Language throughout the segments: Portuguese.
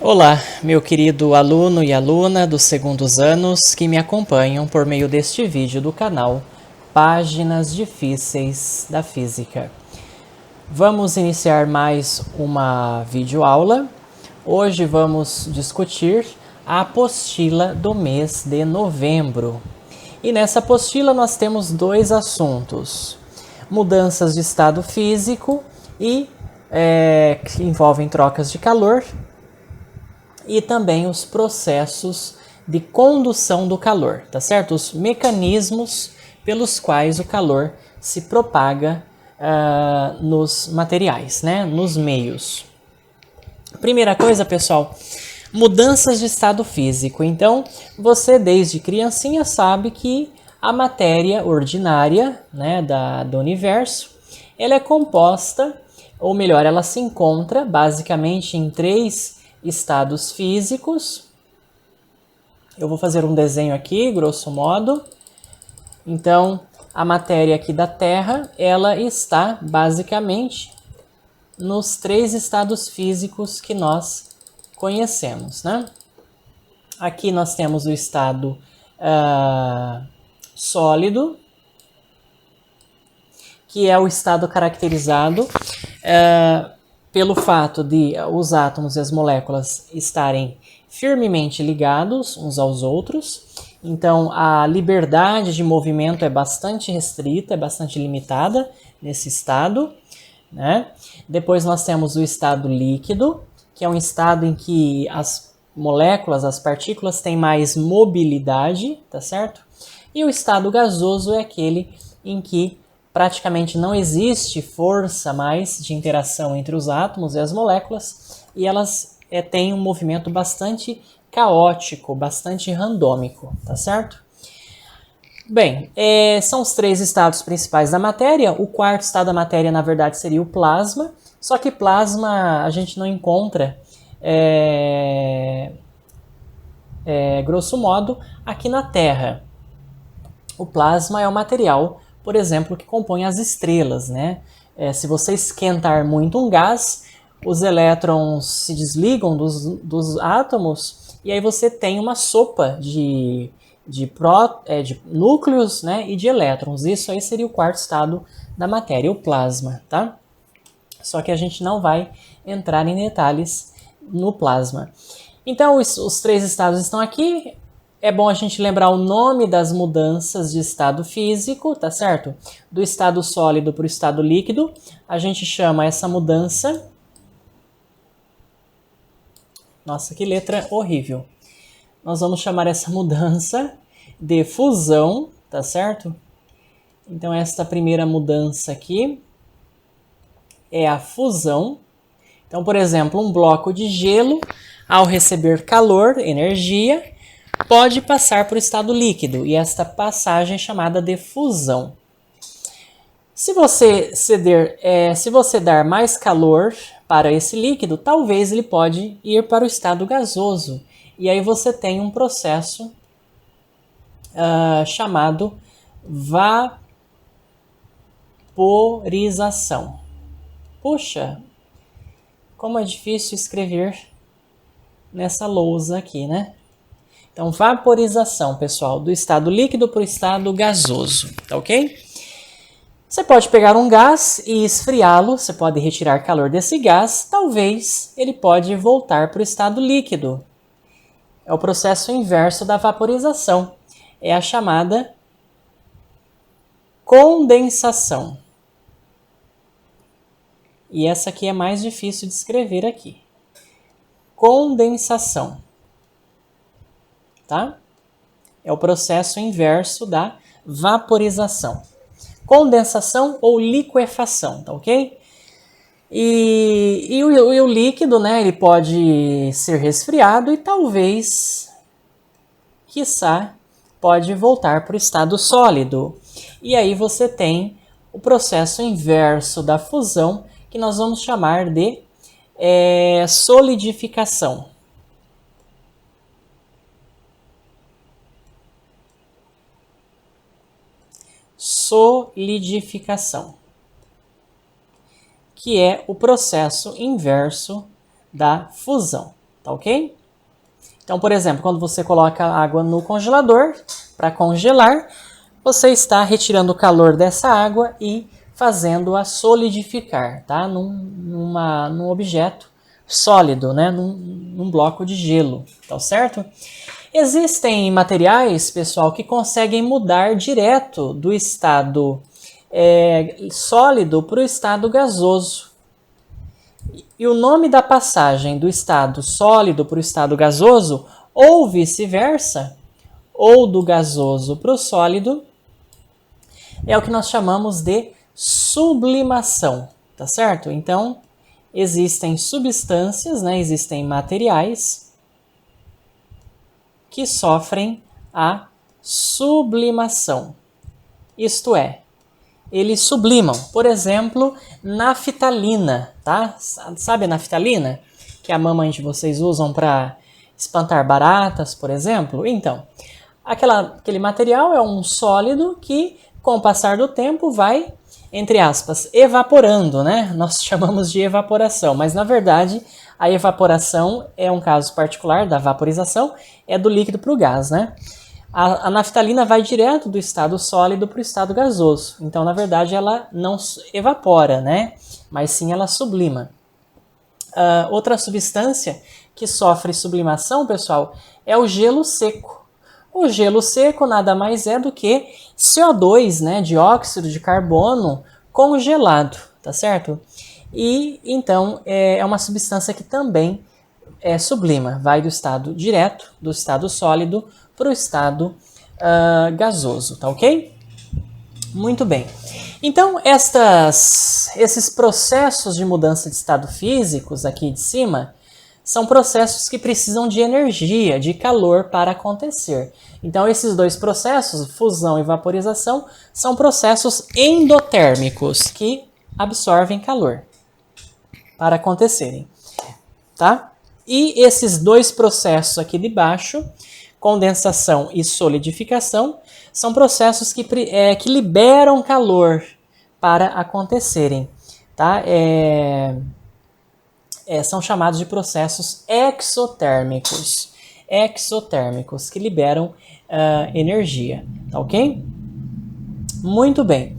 Olá, meu querido aluno e aluna dos segundos anos que me acompanham por meio deste vídeo do canal Páginas Difíceis da Física. Vamos iniciar mais uma videoaula. Hoje vamos discutir a apostila do mês de novembro. E nessa apostila nós temos dois assuntos: mudanças de estado físico e que envolvem trocas de calor, e também os processos de condução do calor, tá certo? Os mecanismos pelos quais o calor se propaga nos materiais, né? Nos meios. Primeira coisa, pessoal, mudanças de estado físico. Então, você desde criancinha sabe que a matéria ordinária, né, do universo, ela é composta, ou melhor, ela se encontra basicamente em três estados físicos. Eu vou fazer um desenho aqui, grosso modo. Então, a matéria aqui da Terra, ela está basicamente nos três estados físicos que nós conhecemos, né? Aqui nós temos o estado sólido, que é o estado caracterizado pelo fato de os átomos e as moléculas estarem firmemente ligados uns aos outros. Então, a liberdade de movimento é bastante restrita, é bastante limitada nesse estado, né? Depois nós temos o estado líquido, que é um estado em que as moléculas, as partículas têm mais mobilidade, tá certo? E o estado gasoso é aquele em que praticamente não existe força mais de interação entre os átomos e as moléculas, e elas têm um movimento bastante caótico, bastante randômico, tá certo? Bem, são os três estados principais da matéria. O quarto estado da matéria, na verdade, seria o plasma, só que plasma a gente não encontra, grosso modo, aqui na Terra. O plasma é o material, por exemplo, que compõe as estrelas, né? Se você esquentar muito um gás, os elétrons se desligam dos átomos e aí você tem uma sopa de núcleos, né, e de elétrons. Isso aí seria o quarto estado da matéria, o plasma, tá? Só que a gente não vai entrar em detalhes no plasma. Então, os três estados estão aqui. É bom a gente lembrar o nome das mudanças de estado físico, tá certo? Do estado sólido para o estado líquido, a gente chama essa mudança... Nossa, que letra horrível. Nós vamos chamar essa mudança de fusão, tá certo? Então, esta primeira mudança aqui é a fusão. Então, por exemplo, um bloco de gelo, ao receber calor, energia, pode passar para o estado líquido, e esta passagem é chamada de fusão. Se você dar mais calor para esse líquido, talvez ele pode ir para o estado gasoso, e aí você tem um processo chamado vaporização. Puxa, como é difícil escrever nessa lousa aqui, né? Então, vaporização, pessoal, do estado líquido para o estado gasoso, tá ok? Você pode pegar um gás e esfriá-lo, você pode retirar calor desse gás, talvez ele pode voltar para o estado líquido. É o processo inverso da vaporização, é a chamada condensação. E essa aqui é mais difícil de escrever aqui. Condensação. Tá? É o processo inverso da vaporização. Condensação ou liquefação, tá ok? E o líquido, né, ele pode ser resfriado e talvez, quiçá, pode voltar para o estado sólido. E aí você tem o processo inverso da fusão, que nós vamos chamar de solidificação. Solidificação, que é o processo inverso da fusão, tá ok? Então, por exemplo, quando você coloca a água no congelador para congelar, você está retirando o calor dessa água e fazendo-a solidificar, tá? Num objeto sólido, né? Num bloco de gelo, tá certo? Existem materiais, pessoal, que conseguem mudar direto do estado sólido para o estado gasoso. E o nome da passagem do estado sólido para o estado gasoso, ou vice-versa, ou do gasoso para o sólido, é o que nós chamamos de sublimação, tá certo? Então, existem substâncias, né, existem materiais que sofrem a sublimação. Isto é, eles sublimam. Por exemplo, naftalina, tá? Sabe a naftalina? Que a mamãe de vocês usam para espantar baratas, por exemplo? Então, aquele material é um sólido que, com o passar do tempo, vai, entre aspas, evaporando, né? Nós chamamos de evaporação, mas na verdade a evaporação é um caso particular da vaporização, é do líquido para o gás, né? A naftalina vai direto do estado sólido para o estado gasoso. Então, na verdade, ela não evapora, né? Mas sim ela sublima. Outra substância que sofre sublimação, pessoal, é o gelo seco. O gelo seco nada mais é do que CO2, né? Dióxido de carbono congelado, tá certo? E, então, é uma substância que também sublima. Vai do estado direto, do estado sólido, para o estado gasoso, tá ok? Muito bem. Então, esses processos de mudança de estado físicos aqui de cima são processos que precisam de energia, de calor para acontecer. Então, esses dois processos, fusão e vaporização, são processos endotérmicos que absorvem calor para acontecerem, tá? E esses dois processos aqui de baixo, condensação e solidificação, são processos que liberam calor para acontecerem, tá? São chamados de processos exotérmicos, que liberam energia, tá ok? Muito bem.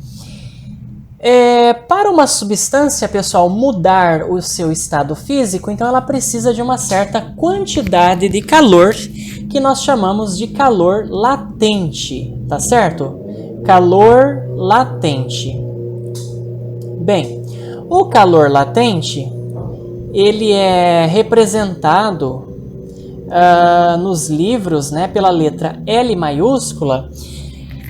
Para uma substância, pessoal, mudar o seu estado físico, então ela precisa de uma certa quantidade de calor, que nós chamamos de calor latente, tá certo? Calor latente. Bem, o calor latente, ele é representado nos livros, né, pela letra L maiúscula,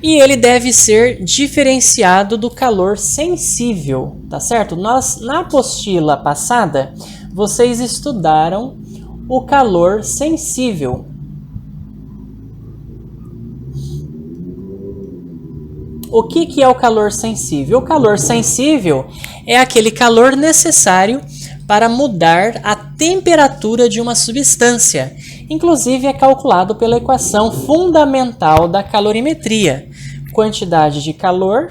e ele deve ser diferenciado do calor sensível, tá certo? Na apostila passada, vocês estudaram o calor sensível. O que é o calor sensível? O calor sensível é aquele calor necessário para mudar a temperatura de uma substância. Inclusive é calculado pela equação fundamental da calorimetria. Quantidade de calor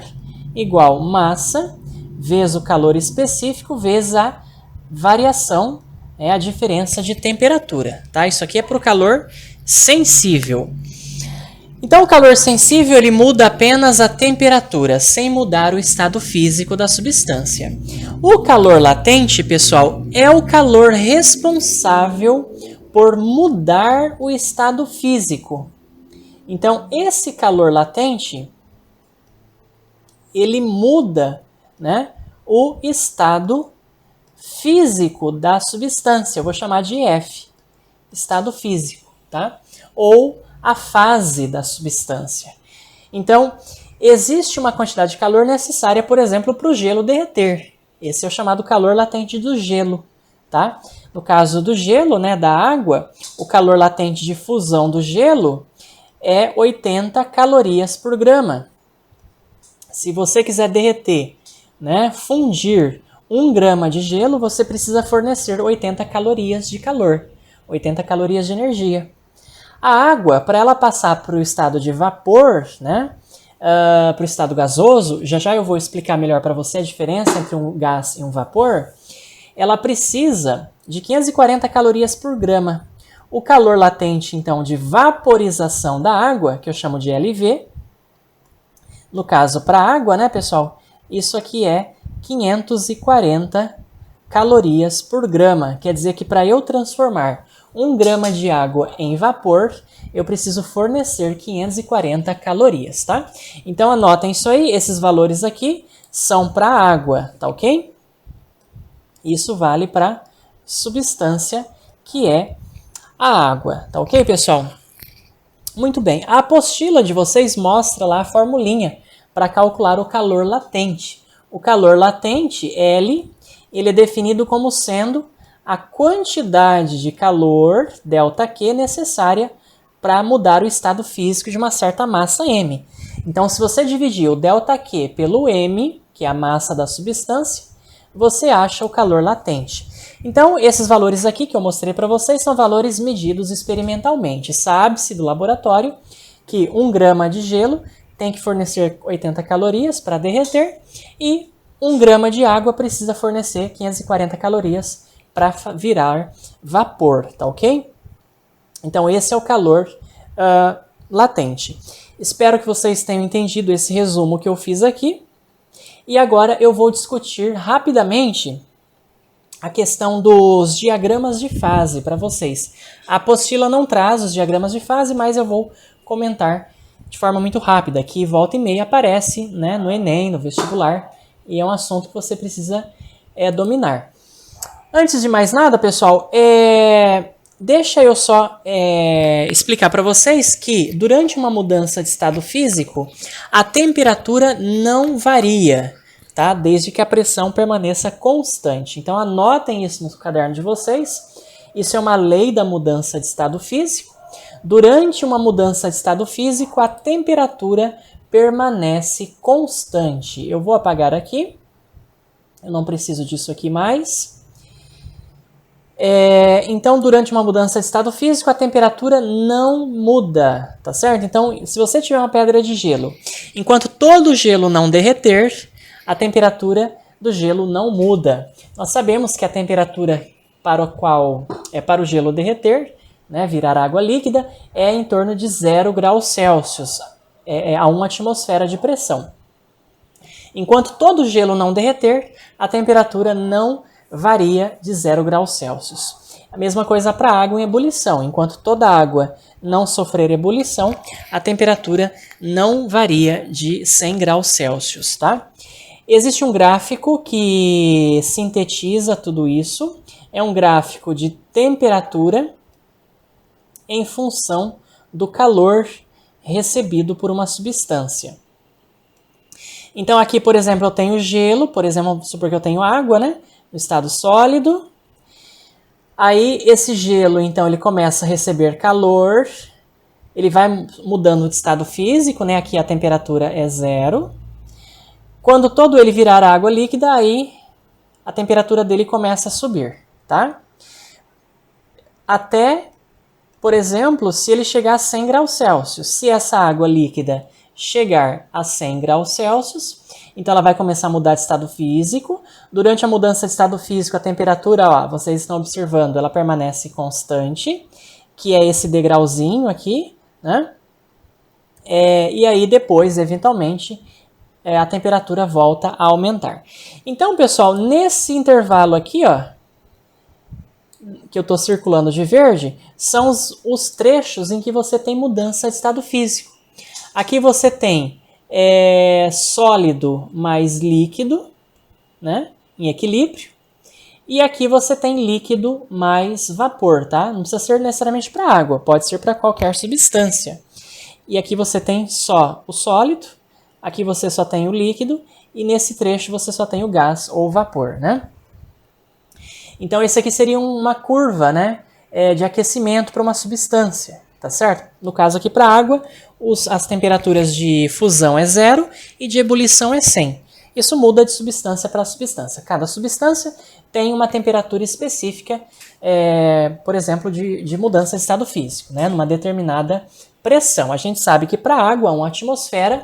igual massa vezes o calor específico vezes a variação, a diferença de temperatura. Tá? Isso aqui é para o calor sensível. Então, o calor sensível ele muda apenas a temperatura, sem mudar o estado físico da substância. O calor latente, pessoal, é o calor responsável por mudar o estado físico. Então, esse calor latente, ele muda, né, o estado físico da substância. Eu vou chamar de F, estado físico, tá? Ou a fase da substância. Então, existe uma quantidade de calor necessária, por exemplo, para o gelo derreter. Esse é o chamado calor latente do gelo, tá? No caso do gelo, né, da água, o calor latente de fusão do gelo é 80 calorias por grama. Se você quiser derreter, né, fundir 1 grama de gelo, você precisa fornecer 80 calorias de calor, 80 calorias de energia. A água, para ela passar para o estado de vapor, né, para o estado gasoso, já eu vou explicar melhor para você a diferença entre um gás e um vapor, ela precisa de 540 calorias por grama. O calor latente, então, de vaporização da água, que eu chamo de LV, no caso para a água, né, pessoal? Isso aqui é 540 calorias por grama. Quer dizer que para eu transformar 1 grama de água em vapor, eu preciso fornecer 540 calorias, tá? Então anotem isso aí, esses valores aqui são para a água, tá ok? Isso vale para substância que é a água, tá ok, pessoal? Muito bem, a apostila de vocês mostra lá a formulinha para calcular o calor latente. O calor latente, L, ele é definido como sendo a quantidade de calor, ΔQ, necessária para mudar o estado físico de uma certa massa M. Então, se você dividir o ΔQ pelo M, que é a massa da substância, você acha o calor latente. Então, esses valores aqui que eu mostrei para vocês são valores medidos experimentalmente. Sabe-se do laboratório que 1 grama de gelo tem que fornecer 80 calorias para derreter e 1 grama de água precisa fornecer 540 calorias para virar vapor, tá ok? Então, esse é o calor latente. Espero que vocês tenham entendido esse resumo que eu fiz aqui. E agora eu vou discutir rapidamente a questão dos diagramas de fase para vocês. A apostila não traz os diagramas de fase, mas eu vou comentar de forma muito rápida, que volta e meia aparece, né, no Enem, no vestibular, e é um assunto que você precisa dominar. Antes de mais nada, pessoal, deixa eu só explicar para vocês que durante uma mudança de estado físico, a temperatura não varia, tá? Desde que a pressão permaneça constante. Então anotem isso no caderno de vocês. Isso é uma lei da mudança de estado físico. Durante uma mudança de estado físico, a temperatura permanece constante. Eu vou apagar aqui. Eu não preciso disso aqui mais. Então, durante uma mudança de estado físico, a temperatura não muda, tá certo? Então, se você tiver uma pedra de gelo, enquanto todo o gelo não derreter, a temperatura do gelo não muda. Nós sabemos que a temperatura para o gelo derreter, né, virar água líquida, é em torno de 0 graus Celsius, a 1 atmosfera de pressão. Enquanto todo o gelo não derreter, a temperatura não varia de 0 graus Celsius. A mesma coisa para a água em ebulição. Enquanto toda água não sofrer ebulição, a temperatura não varia de 100 graus Celsius, tá? Existe um gráfico que sintetiza tudo isso. É um gráfico de temperatura em função do calor recebido por uma substância. Então aqui, por exemplo, eu tenho gelo, por exemplo, vamos supor que eu tenho água, né? No estado sólido. Aí esse gelo, então, ele começa a receber calor, ele vai mudando de estado físico, né? Aqui a temperatura é 0. Quando todo ele virar água líquida, aí a temperatura dele começa a subir, tá? Até, por exemplo, se ele chegar a 100 graus Celsius, se essa água líquida chegar a 100 graus Celsius, então ela vai começar a mudar de estado físico. Durante a mudança de estado físico, a temperatura, ó, vocês estão observando, ela permanece constante, que é esse degrauzinho aqui, né? E aí depois, eventualmente, a temperatura volta a aumentar. Então, pessoal, nesse intervalo aqui, ó, que eu estou circulando de verde, são os trechos em que você tem mudança de estado físico. Aqui você tem sólido mais líquido, né, em equilíbrio. E aqui você tem líquido mais vapor, tá? Não precisa ser necessariamente para água, pode ser para qualquer substância. E aqui você tem só o sólido, aqui você só tem o líquido, e nesse trecho você só tem o gás ou vapor, né? Então esse aqui seria uma curva, né, de aquecimento para uma substância, tá certo? No caso aqui para a água, as temperaturas de fusão é 0 e de ebulição é 100. Isso muda de substância para substância. Cada substância tem uma temperatura específica, por exemplo, de mudança de estado físico, né, numa determinada pressão. A gente sabe que para a água, 1 atmosfera,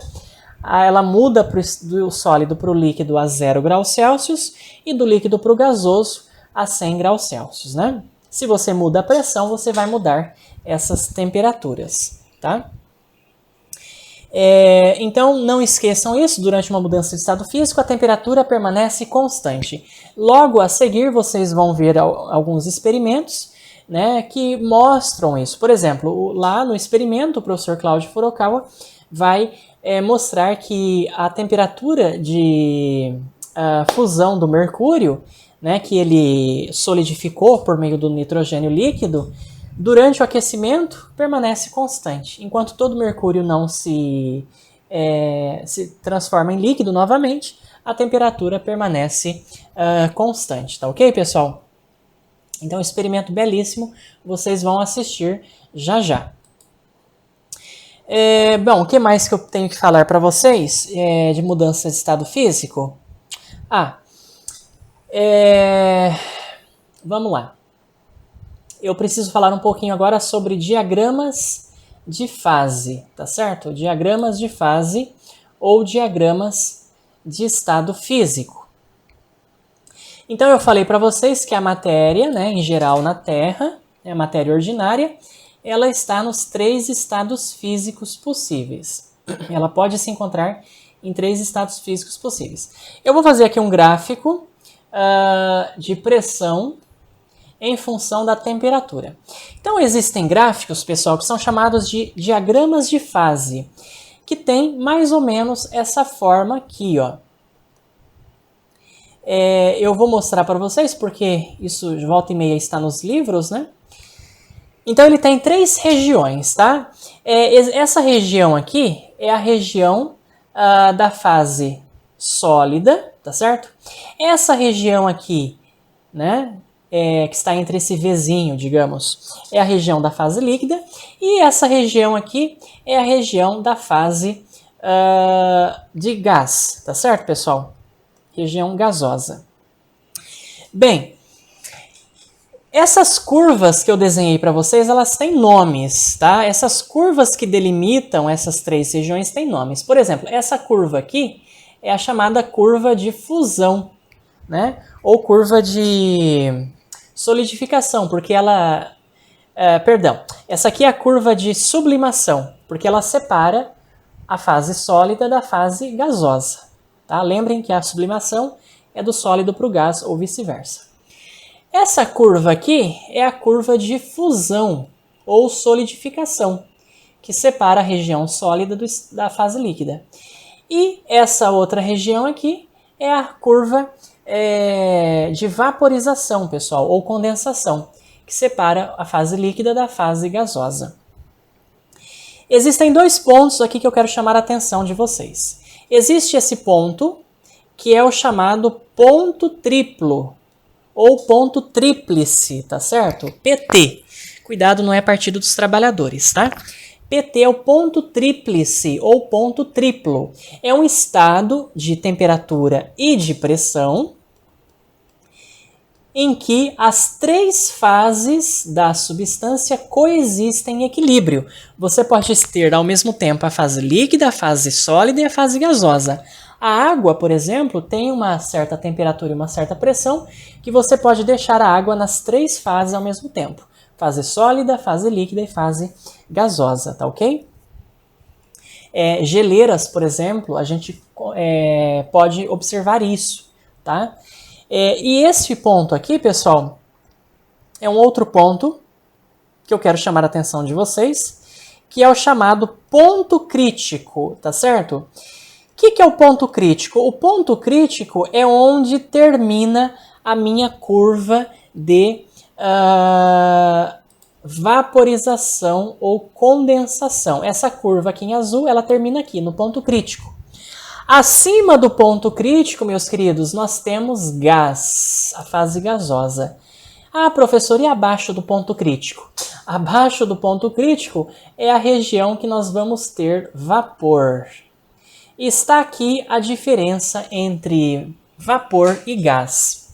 ela muda do sólido para o líquido a 0 graus Celsius e do líquido para o gasoso a 100 graus Celsius, né? Se você muda a pressão, você vai mudar essas temperaturas, tá? Então, não esqueçam isso, durante uma mudança de estado físico, a temperatura permanece constante. Logo a seguir, vocês vão ver alguns experimentos, né, que mostram isso. Por exemplo, lá no experimento, o professor Cláudio Furukawa vai mostrar que a temperatura de fusão do mercúrio, né, que ele solidificou por meio do nitrogênio líquido, durante o aquecimento permanece constante. Enquanto todo mercúrio não se transforma em líquido novamente, a temperatura permanece constante, tá ok, pessoal? Então, experimento belíssimo, vocês vão assistir já já. Bom, o que mais que eu tenho que falar para vocês de mudança de estado físico? Vamos lá. Eu preciso falar um pouquinho agora sobre diagramas de fase, tá certo? Diagramas de fase ou diagramas de estado físico. Então, eu falei para vocês que a matéria, né, em geral na Terra, a matéria ordinária, ela está nos 3 estados físicos possíveis. Ela pode se encontrar em 3 estados físicos possíveis. Eu vou fazer aqui um gráfico de pressão em função da temperatura. Então, existem gráficos, pessoal, que são chamados de diagramas de fase, que tem mais ou menos essa forma aqui, ó. Eu vou mostrar para vocês, porque isso de volta e meia está nos livros, né? Então, ele tem 3 regiões, tá? Essa região aqui é a região da fase sólida, tá certo? Essa região aqui, né, que está entre esse Vzinho, digamos, é a região da fase líquida. E essa região aqui é a região da fase de gás, tá certo, pessoal? Região gasosa. Bem, essas curvas que eu desenhei para vocês, elas têm nomes, tá? Essas curvas que delimitam essas 3 regiões têm nomes. Por exemplo, essa curva aqui é a chamada curva de fusão, né? Ou curva de solidificação, porque ela... essa aqui é a curva de sublimação, porque ela separa a fase sólida da fase gasosa, tá? Lembrem que a sublimação é do sólido para o gás ou vice-versa. Essa curva aqui é a curva de fusão ou solidificação, que separa a região sólida da fase líquida. E essa outra região aqui é a curva de vaporização, pessoal, ou condensação, que separa a fase líquida da fase gasosa. Existem 2 pontos aqui que eu quero chamar a atenção de vocês. Existe esse ponto, que é o chamado ponto triplo, ou ponto tríplice, tá certo? PT. Cuidado, não é Partido dos Trabalhadores, tá? PT é o ponto tríplice, ou ponto triplo. É um estado de temperatura e de pressão em que as 3 fases da substância coexistem em equilíbrio. Você pode ter ao mesmo tempo a fase líquida, a fase sólida e a fase gasosa. A água, por exemplo, tem uma certa temperatura e uma certa pressão que você pode deixar a água nas 3 fases ao mesmo tempo. Fase sólida, fase líquida e fase gasosa, tá ok? Geleiras, por exemplo, a gente pode observar isso, tá? E esse ponto aqui, pessoal, é um outro ponto que eu quero chamar a atenção de vocês, que é o chamado ponto crítico, tá certo? O que é o ponto crítico? O ponto crítico é onde termina a minha curva de vaporização ou condensação. Essa curva aqui em azul, ela termina aqui, no ponto crítico. Acima do ponto crítico, meus queridos, nós temos gás, a fase gasosa. Ah, professor, e abaixo do ponto crítico? Abaixo do ponto crítico é a região que nós vamos ter vapor. Está aqui a diferença entre vapor e gás.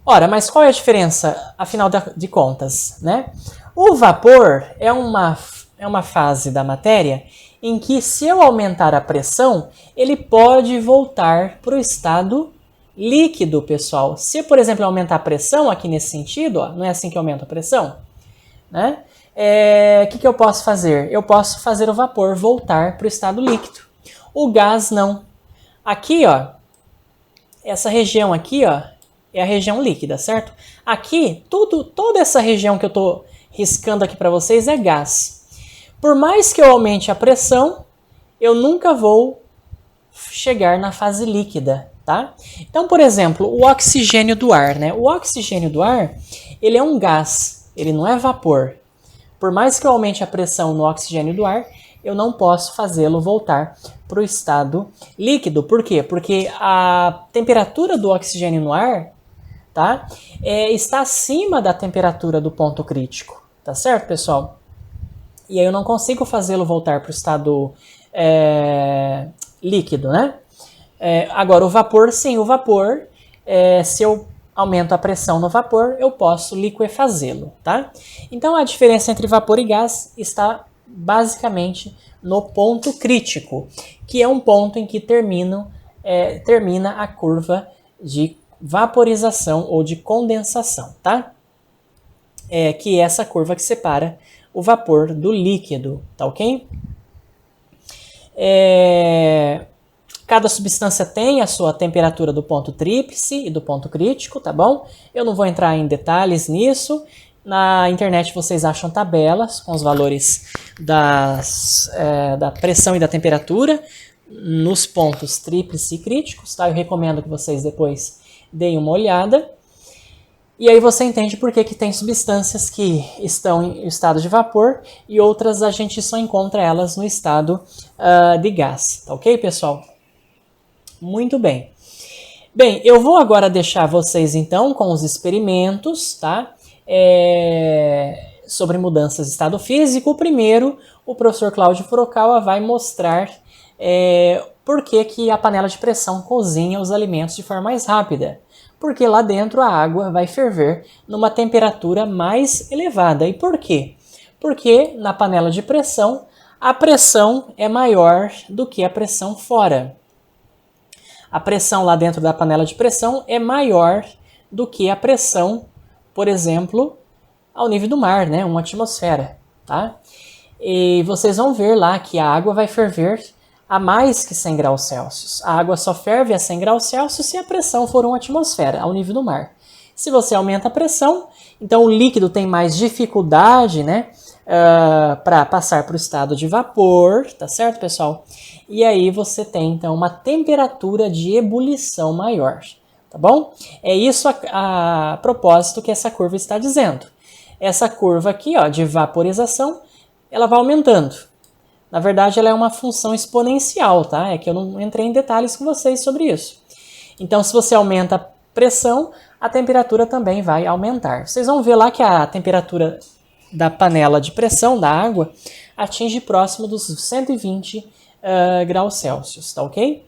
Ora, mas qual é a diferença, afinal de contas, né? O vapor é uma fase da matéria em que, se eu aumentar a pressão, ele pode voltar para o estado líquido, pessoal. Se, por exemplo, eu aumentar a pressão aqui nesse sentido, ó, não é assim que aumenta a pressão? Né? Que eu posso fazer? Eu posso fazer o vapor voltar para o estado líquido. O gás não. Aqui, ó, essa região aqui, ó, é a região líquida, certo? Aqui, toda essa região que eu estou riscando aqui para vocês é gás. Por mais que eu aumente a pressão, eu nunca vou chegar na fase líquida, tá? Então, por exemplo, o oxigênio do ar, né? O oxigênio do ar, ele é um gás, ele não é vapor. Por mais que eu aumente a pressão no oxigênio do ar, eu não posso fazê-lo voltar para o estado líquido. Por quê? Porque a temperatura do oxigênio no ar, tá? Está acima da temperatura do ponto crítico, tá certo, pessoal? E aí eu não consigo fazê-lo voltar para o estado líquido, né? Agora, o vapor, sim, o vapor, se eu aumento a pressão no vapor, eu posso liquefazê-lo, tá? Então, a diferença entre vapor e gás está basicamente no ponto crítico, que é um ponto em que termina a curva de vaporização ou de condensação, tá? Que é essa curva que separa o vapor do líquido, tá ok? Cada substância tem a sua temperatura do ponto tríplice e do ponto crítico, tá bom? Eu não vou entrar em detalhes nisso. Na internet vocês acham tabelas com os valores da pressão e da temperatura nos pontos tríplice e críticos, tá? Eu recomendo que vocês depois deem uma olhada. E aí você entende por que tem substâncias que estão em estado de vapor e outras a gente só encontra elas no estado de gás, tá ok, pessoal? Muito bem. Bem, eu vou agora deixar vocês então com os experimentos, tá? Sobre mudanças de estado físico. O primeiro, o professor Cláudio Furukawa vai mostrar por que a panela de pressão cozinha os alimentos de forma mais rápida. Porque lá dentro a água vai ferver numa temperatura mais elevada. E por quê? Porque na panela de pressão, a pressão é maior do que a pressão fora. A pressão lá dentro da panela de pressão é maior do que a pressão, por exemplo, ao nível do mar, né? Uma atmosfera, tá? E vocês vão ver lá que a água vai ferver a mais que 100 graus Celsius. A água só ferve a 100 graus Celsius se a pressão for uma atmosfera, ao nível do mar. Se você aumenta a pressão, então o líquido tem mais dificuldade, né? Para passar para o estado de vapor, tá certo, pessoal? E aí você tem, então, uma temperatura de ebulição maior, tá bom? É isso a propósito que essa curva está dizendo. Essa curva aqui, ó, de vaporização, ela vai aumentando. Na verdade, ela é uma função exponencial, tá? É que eu não entrei em detalhes com vocês sobre isso. Então, se você aumenta a pressão, a temperatura também vai aumentar. Vocês vão ver lá que a temperatura da panela de pressão da água atinge próximo dos 120 graus Celsius, tá ok?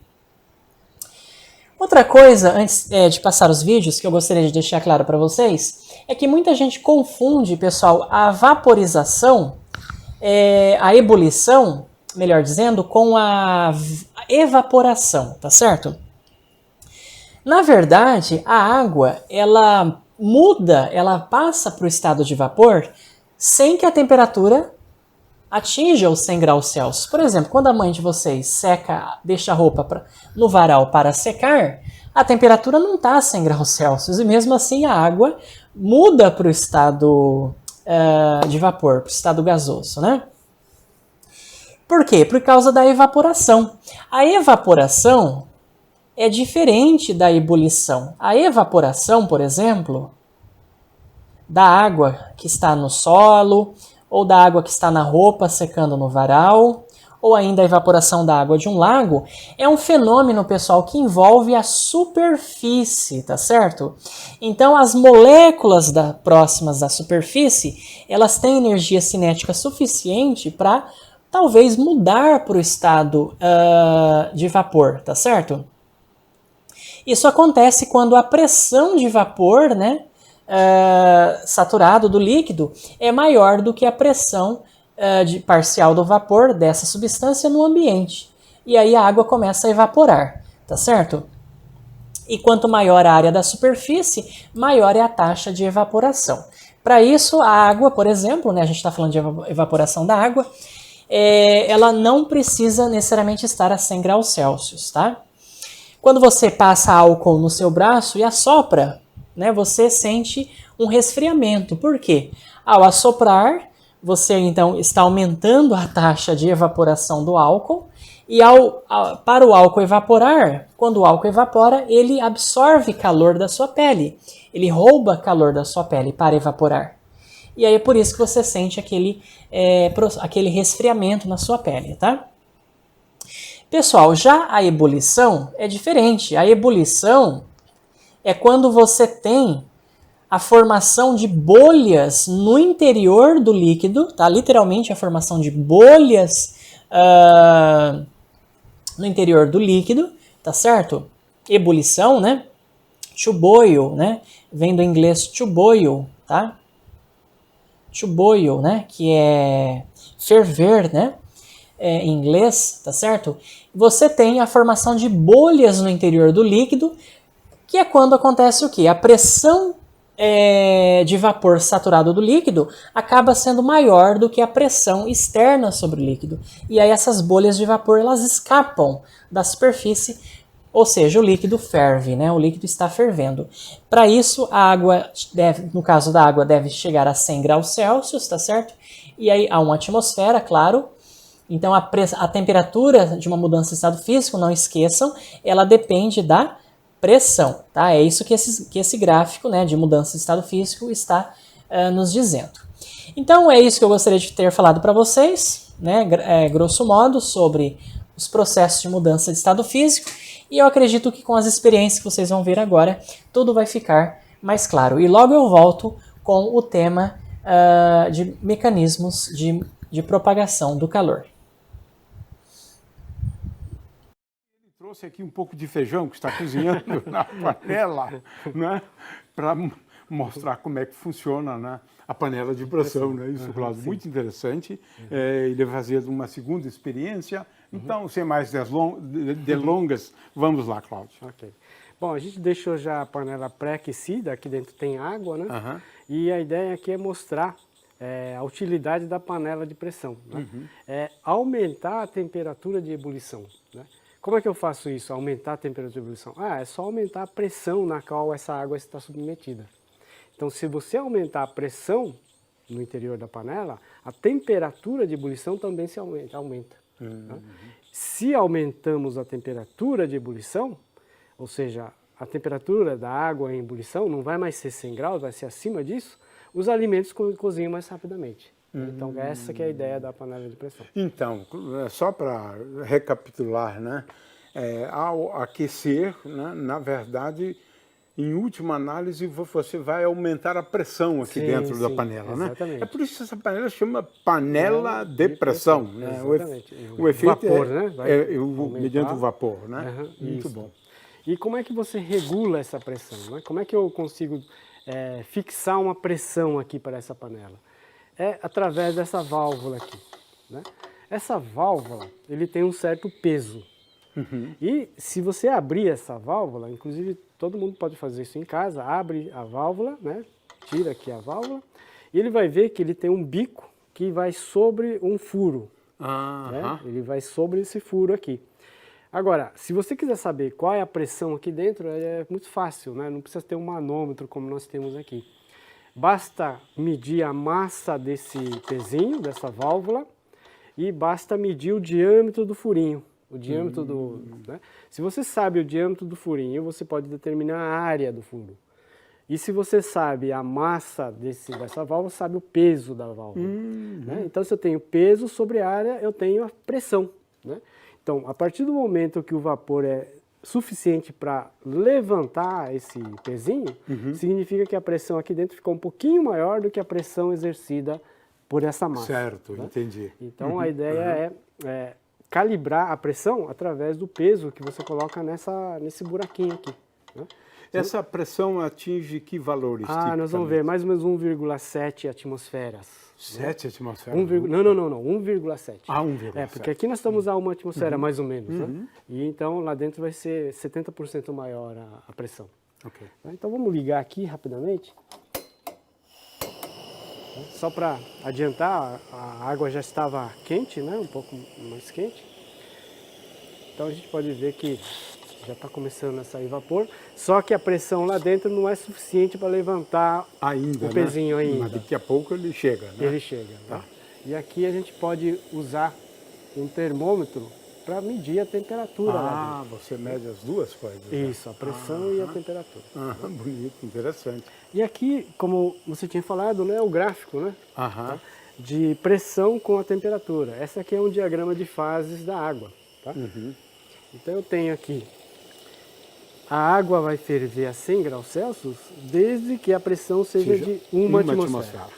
Outra coisa, antes de passar os vídeos, que eu gostaria de deixar claro para vocês, é que muita gente confunde, pessoal, a vaporização, a ebulição, melhor dizendo, com a evaporação, tá certo? Na verdade, a água, ela muda, ela passa para o estado de vapor sem que a temperatura atinja os 100 graus Celsius. Por exemplo, quando a mãe de vocês deixa a roupa no varal para secar, a temperatura não está a 100 graus Celsius e mesmo assim a água muda para o estado de vapor, para o estado gasoso, né? Por quê? Por causa da evaporação. A evaporação é diferente da ebulição. A evaporação, por exemplo, da água que está no solo, ou da água que está na roupa secando no varal, ou ainda a evaporação da água de um lago, é um fenômeno, pessoal, que envolve a superfície, tá certo? Então, as moléculas próximas da superfície, elas têm energia cinética suficiente para, talvez, mudar para o estado de vapor, tá certo? Isso acontece quando a pressão de vapor, né, saturado do líquido é maior do que a pressão parcial do vapor dessa substância no ambiente. E aí a água começa a evaporar, tá certo? E quanto maior a área da superfície, maior é a taxa de evaporação. Para isso, a água, por exemplo, né, a gente está falando de evaporação da água, ela não precisa necessariamente estar a 100 graus Celsius, tá? Quando você passa álcool no seu braço e assopra, né, você sente um resfriamento. Por quê? Ao assoprar, você então está aumentando a taxa de evaporação do álcool e para o álcool evaporar, quando o álcool evapora, ele absorve calor da sua pele. Ele rouba calor da sua pele para evaporar. E aí é por isso que você sente aquele resfriamento na sua pele, tá? Pessoal, já a ebulição é diferente. A ebulição é quando você tem a formação de bolhas no interior do líquido, tá? Literalmente a formação de bolhas no interior do líquido, tá certo? Ebulição, né? To boil, né? Vem do inglês to boil, tá? To boil, né? Que é ferver, né? Em inglês, tá certo? Você tem a formação de bolhas no interior do líquido, que é quando acontece o quê? A pressão de vapor saturado do líquido acaba sendo maior do que a pressão externa sobre o líquido. E aí essas bolhas de vapor elas escapam da superfície, ou seja, o líquido ferve, né? O líquido está fervendo. Para isso, a água no caso da água, deve chegar a 100 graus Celsius, tá certo? E aí a uma atmosfera, claro. Então a temperatura de uma mudança de estado físico, não esqueçam, ela depende da pressão, tá? É isso que esse gráfico, né, de mudança de estado físico está nos dizendo. Então é isso que eu gostaria de ter falado para vocês, né, grosso modo, sobre os processos de mudança de estado físico, e eu acredito que com as experiências que vocês vão ver agora, tudo vai ficar mais claro. E logo eu volto com o tema de mecanismos de propagação do calor. Trouxe aqui um pouco de feijão que está cozinhando na panela, né, para mostrar como é que funciona, né, a panela de pressão, né? Isso, Cláudio, muito interessante. Ele vai fazer uma segunda experiência. Então, sem mais delongas, vamos lá, Cláudio. Ok. Bom, a gente deixou já a panela pré-aquecida, aqui dentro tem água, né? E a ideia aqui é mostrar a utilidade da panela de pressão, né? Aumentar a temperatura de ebulição, né? Como é que eu faço isso, aumentar a temperatura de ebulição? É só aumentar a pressão na qual essa água está submetida. Então, se você aumentar a pressão no interior da panela, a temperatura de ebulição também se aumenta. Tá? Se aumentamos a temperatura de ebulição, ou seja, a temperatura da água em ebulição não vai mais ser 100 graus, vai ser acima disso, os alimentos cozinham mais rapidamente. Então, essa que é a ideia da panela de pressão. Então, só para recapitular, né? Ao aquecer, né, na verdade, em última análise, você vai aumentar a pressão aqui dentro da panela, exatamente. né? É por isso que essa panela chama panela de pressão, né? O efeito vapor, né? Mediante o vapor, né? Muito bom. E como é que você regula essa pressão, né? Como é que eu consigo fixar uma pressão aqui para essa panela? É através dessa válvula aqui, né? Essa válvula, ele tem um certo peso. E se você abrir essa válvula, inclusive todo mundo pode fazer isso em casa, abre a válvula, né? Tira aqui a válvula, e ele vai ver que ele tem um bico que vai sobre um furo. Né? Ele vai sobre esse furo aqui. Agora, se você quiser saber qual é a pressão aqui dentro, é muito fácil, né? Não precisa ter um manômetro como nós temos aqui. Basta medir a massa desse pezinho, dessa válvula, e basta medir o diâmetro do furinho. O diâmetro né? Se você sabe o diâmetro do furinho, você pode determinar a área do furo. E se você sabe a massa dessa válvula, sabe o peso da válvula. Né? Então, se eu tenho peso sobre a área, eu tenho a pressão. Né? Então, a partir do momento que o vapor é suficiente para levantar esse pezinho, significa que a pressão aqui dentro ficou um pouquinho maior do que a pressão exercida por essa massa. Certo, né? Entendi. Então, a ideia é calibrar a pressão através do peso que você coloca nesse buraquinho aqui. Né? Essa pressão atinge que valores? Nós vamos ver mais ou menos 1,7 atmosferas. 7 atmosferas? Não, 1,7. 1,7. Porque aqui nós estamos a 1 atmosfera, mais ou menos, né? E então lá dentro vai ser 70% maior a pressão. Ok. Então vamos ligar aqui rapidamente. Só para adiantar, a água já estava quente, né? Um pouco mais quente. Então a gente pode ver que já está começando a sair vapor, só que a pressão lá dentro não é suficiente para levantar Ainda, o pezinho ainda. Mas daqui a pouco ele chega, né? Ele chega. Tá. E aqui a gente pode usar um termômetro para medir a temperatura lá dentro. Você mede as duas coisas. Isso, a pressão e a temperatura. Bonito, interessante. E aqui, como você tinha falado, né, o gráfico, né? Tá? De pressão com a temperatura. Essa aqui é um diagrama de fases da água. Tá? Então eu tenho aqui, a água vai ferver a 100 graus Celsius desde que a pressão seja de 1 atmosfera.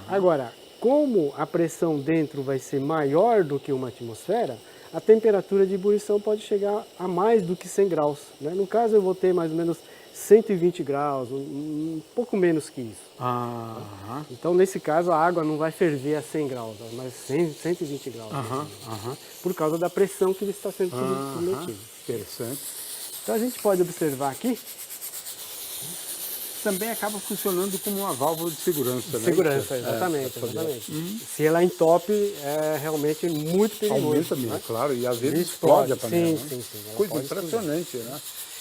Agora, como a pressão dentro vai ser maior do que 1 atmosfera, a temperatura de ebulição pode chegar a mais do que 100 graus. Né? No caso eu vou ter mais ou menos 120 graus, um pouco menos que isso. Então nesse caso a água não vai ferver a 100 graus, mas 120 graus. Por causa da pressão que ele está sendo submetido. Interessante. Então a gente pode observar aqui. Também acaba funcionando como uma válvula de segurança, né? Segurança, exatamente. Se ela entope, é realmente muito perigoso. Aumenta mesmo, claro, e às vezes explode a panela. Sim. Coisa impressionante, né?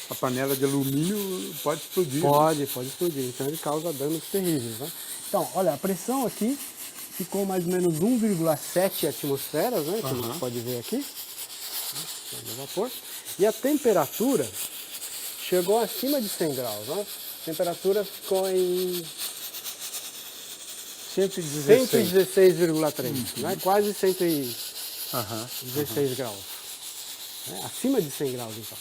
A panela de alumínio pode explodir. Pode explodir, então ele causa danos terríveis. Né? Então, olha, a pressão aqui ficou mais ou menos 1,7 atmosferas, né? Como você pode ver aqui. Vapor. E a temperatura chegou acima de 100 graus, né? A temperatura ficou em 116,3, né? Quase 116 graus. Acima de 100 graus, então.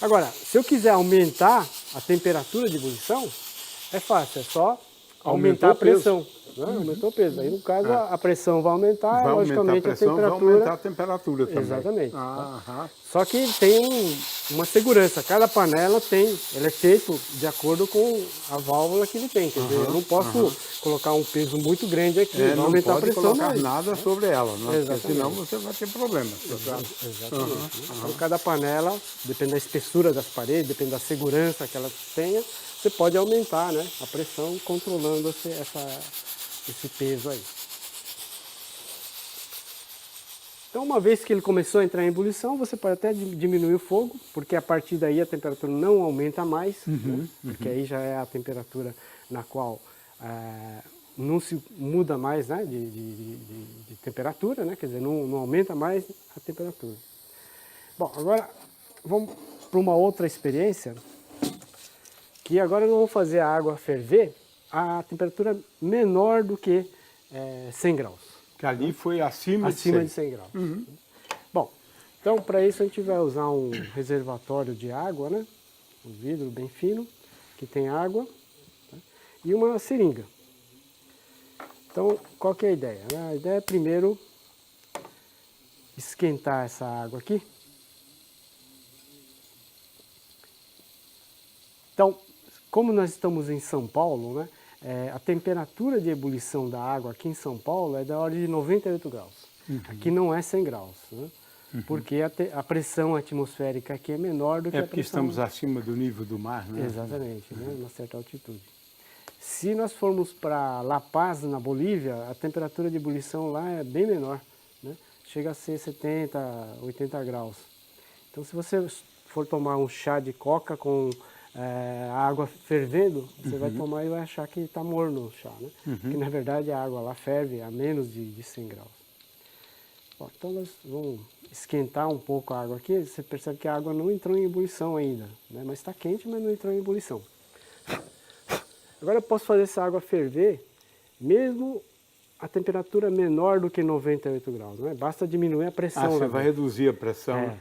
Agora, se eu quiser aumentar a temperatura de ebulição, é fácil, é só aumentar a pressão. Né? Aumentou o peso. Aí, no caso, a pressão vai aumentar, logicamente a temperatura... Vai aumentar a temperatura também. Exatamente. Só que tem uma segurança. Cada panela ela é feita de acordo com a válvula que ele tem. Quer dizer, eu não posso colocar um peso muito grande aqui, vai aumentar a pressão. Não pode colocar nada sobre ela, né? Porque senão você vai ter problemas. Exatamente. Então, cada panela, depende da espessura das paredes, depende da segurança que ela tenha, você pode aumentar, né, a pressão controlando esse peso aí. Então, uma vez que ele começou a entrar em ebulição, você pode até diminuir o fogo, porque a partir daí a temperatura não aumenta mais, né? Porque aí já é a temperatura na qual não se muda mais, né, de temperatura, né? Quer dizer, não aumenta mais a temperatura. Bom, agora vamos para uma outra experiência, que agora nós vamos fazer a água ferver a temperatura menor do que 100 graus. Que ali foi acima de 100 graus. Bom, então para isso a gente vai usar um reservatório de água, né? Um vidro bem fino, que tem água, tá? E uma seringa. Então, qual que é a ideia? A ideia é primeiro esquentar essa água aqui. Então, como nós estamos em São Paulo, né, a temperatura de ebulição da água aqui em São Paulo é da ordem de 98 graus. Aqui não é 100 graus, né, porque a pressão atmosférica aqui é menor do que a pressão... porque estamos acima do nível do mar, né? Exatamente, né, uma certa altitude. Se nós formos para La Paz, na Bolívia, a temperatura de ebulição lá é bem menor, né, chega a ser 70, 80 graus. Então, se você for tomar um chá de coca com... a água fervendo, você vai tomar e vai achar que está morno o chá, né? Porque na verdade a água lá ferve a menos de 100 graus. Bom, então nós vamos esquentar um pouco a água aqui, você percebe que a água não entrou em ebulição ainda, né? Mas está quente, mas não entrou em ebulição. Agora eu posso fazer essa água ferver, mesmo a temperatura menor do que 98 graus, né? Basta diminuir a pressão. Você vai reduzir a pressão?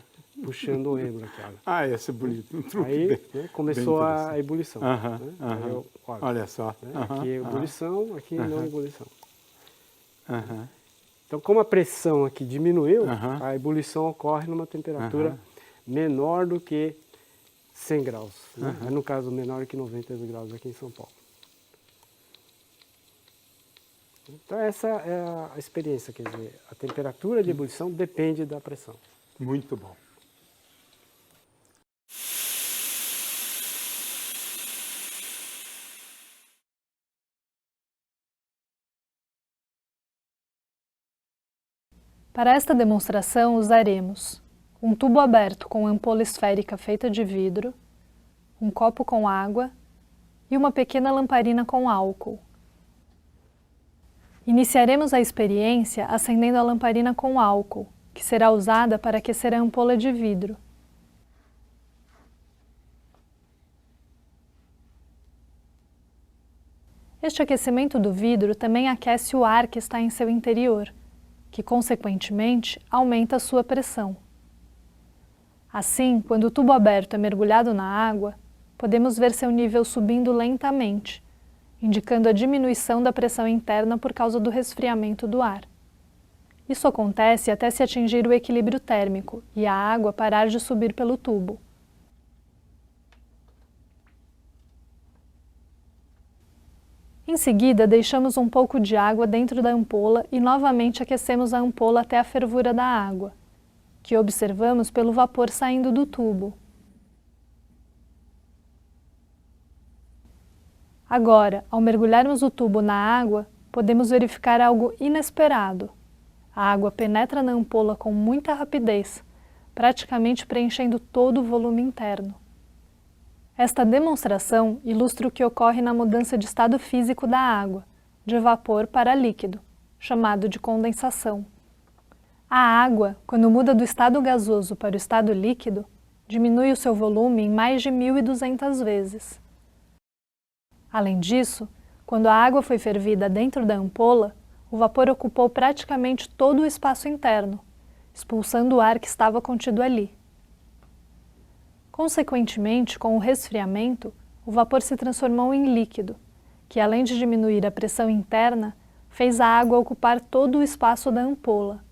Puxando o êmbolo aqui, olha. Esse é bonito. Aí começou a ebulição. Né? Olha só. Né? Aqui é ebulição, aqui não é ebulição. Então, como a pressão aqui diminuiu, a ebulição ocorre numa temperatura menor do que 100 graus, né? No caso menor que 90 graus aqui em São Paulo. Então essa é a experiência, quer dizer, a temperatura de ebulição depende da pressão. Muito bom. Para esta demonstração usaremos um tubo aberto com ampola esférica feita de vidro, um copo com água e uma pequena lamparina com álcool. Iniciaremos a experiência acendendo a lamparina com álcool, que será usada para aquecer a ampola de vidro. Este aquecimento do vidro também aquece o ar que está em seu interior, que, consequentemente, aumenta a sua pressão. Assim, quando o tubo aberto é mergulhado na água, podemos ver seu nível subindo lentamente, indicando a diminuição da pressão interna por causa do resfriamento do ar. Isso acontece até se atingir o equilíbrio térmico e a água parar de subir pelo tubo. Em seguida, deixamos um pouco de água dentro da ampola e novamente aquecemos a ampola até a fervura da água, que observamos pelo vapor saindo do tubo. Agora, ao mergulharmos o tubo na água, podemos verificar algo inesperado. A água penetra na ampola com muita rapidez, praticamente preenchendo todo o volume interno. Esta demonstração ilustra o que ocorre na mudança de estado físico da água, de vapor para líquido, chamado de condensação. A água, quando muda do estado gasoso para o estado líquido, diminui o seu volume em mais de 1.200 vezes. Além disso, quando a água foi fervida dentro da ampola, o vapor ocupou praticamente todo o espaço interno, expulsando o ar que estava contido ali. Consequentemente, com o resfriamento, o vapor se transformou em líquido, que além de diminuir a pressão interna, fez a água ocupar todo o espaço da ampola.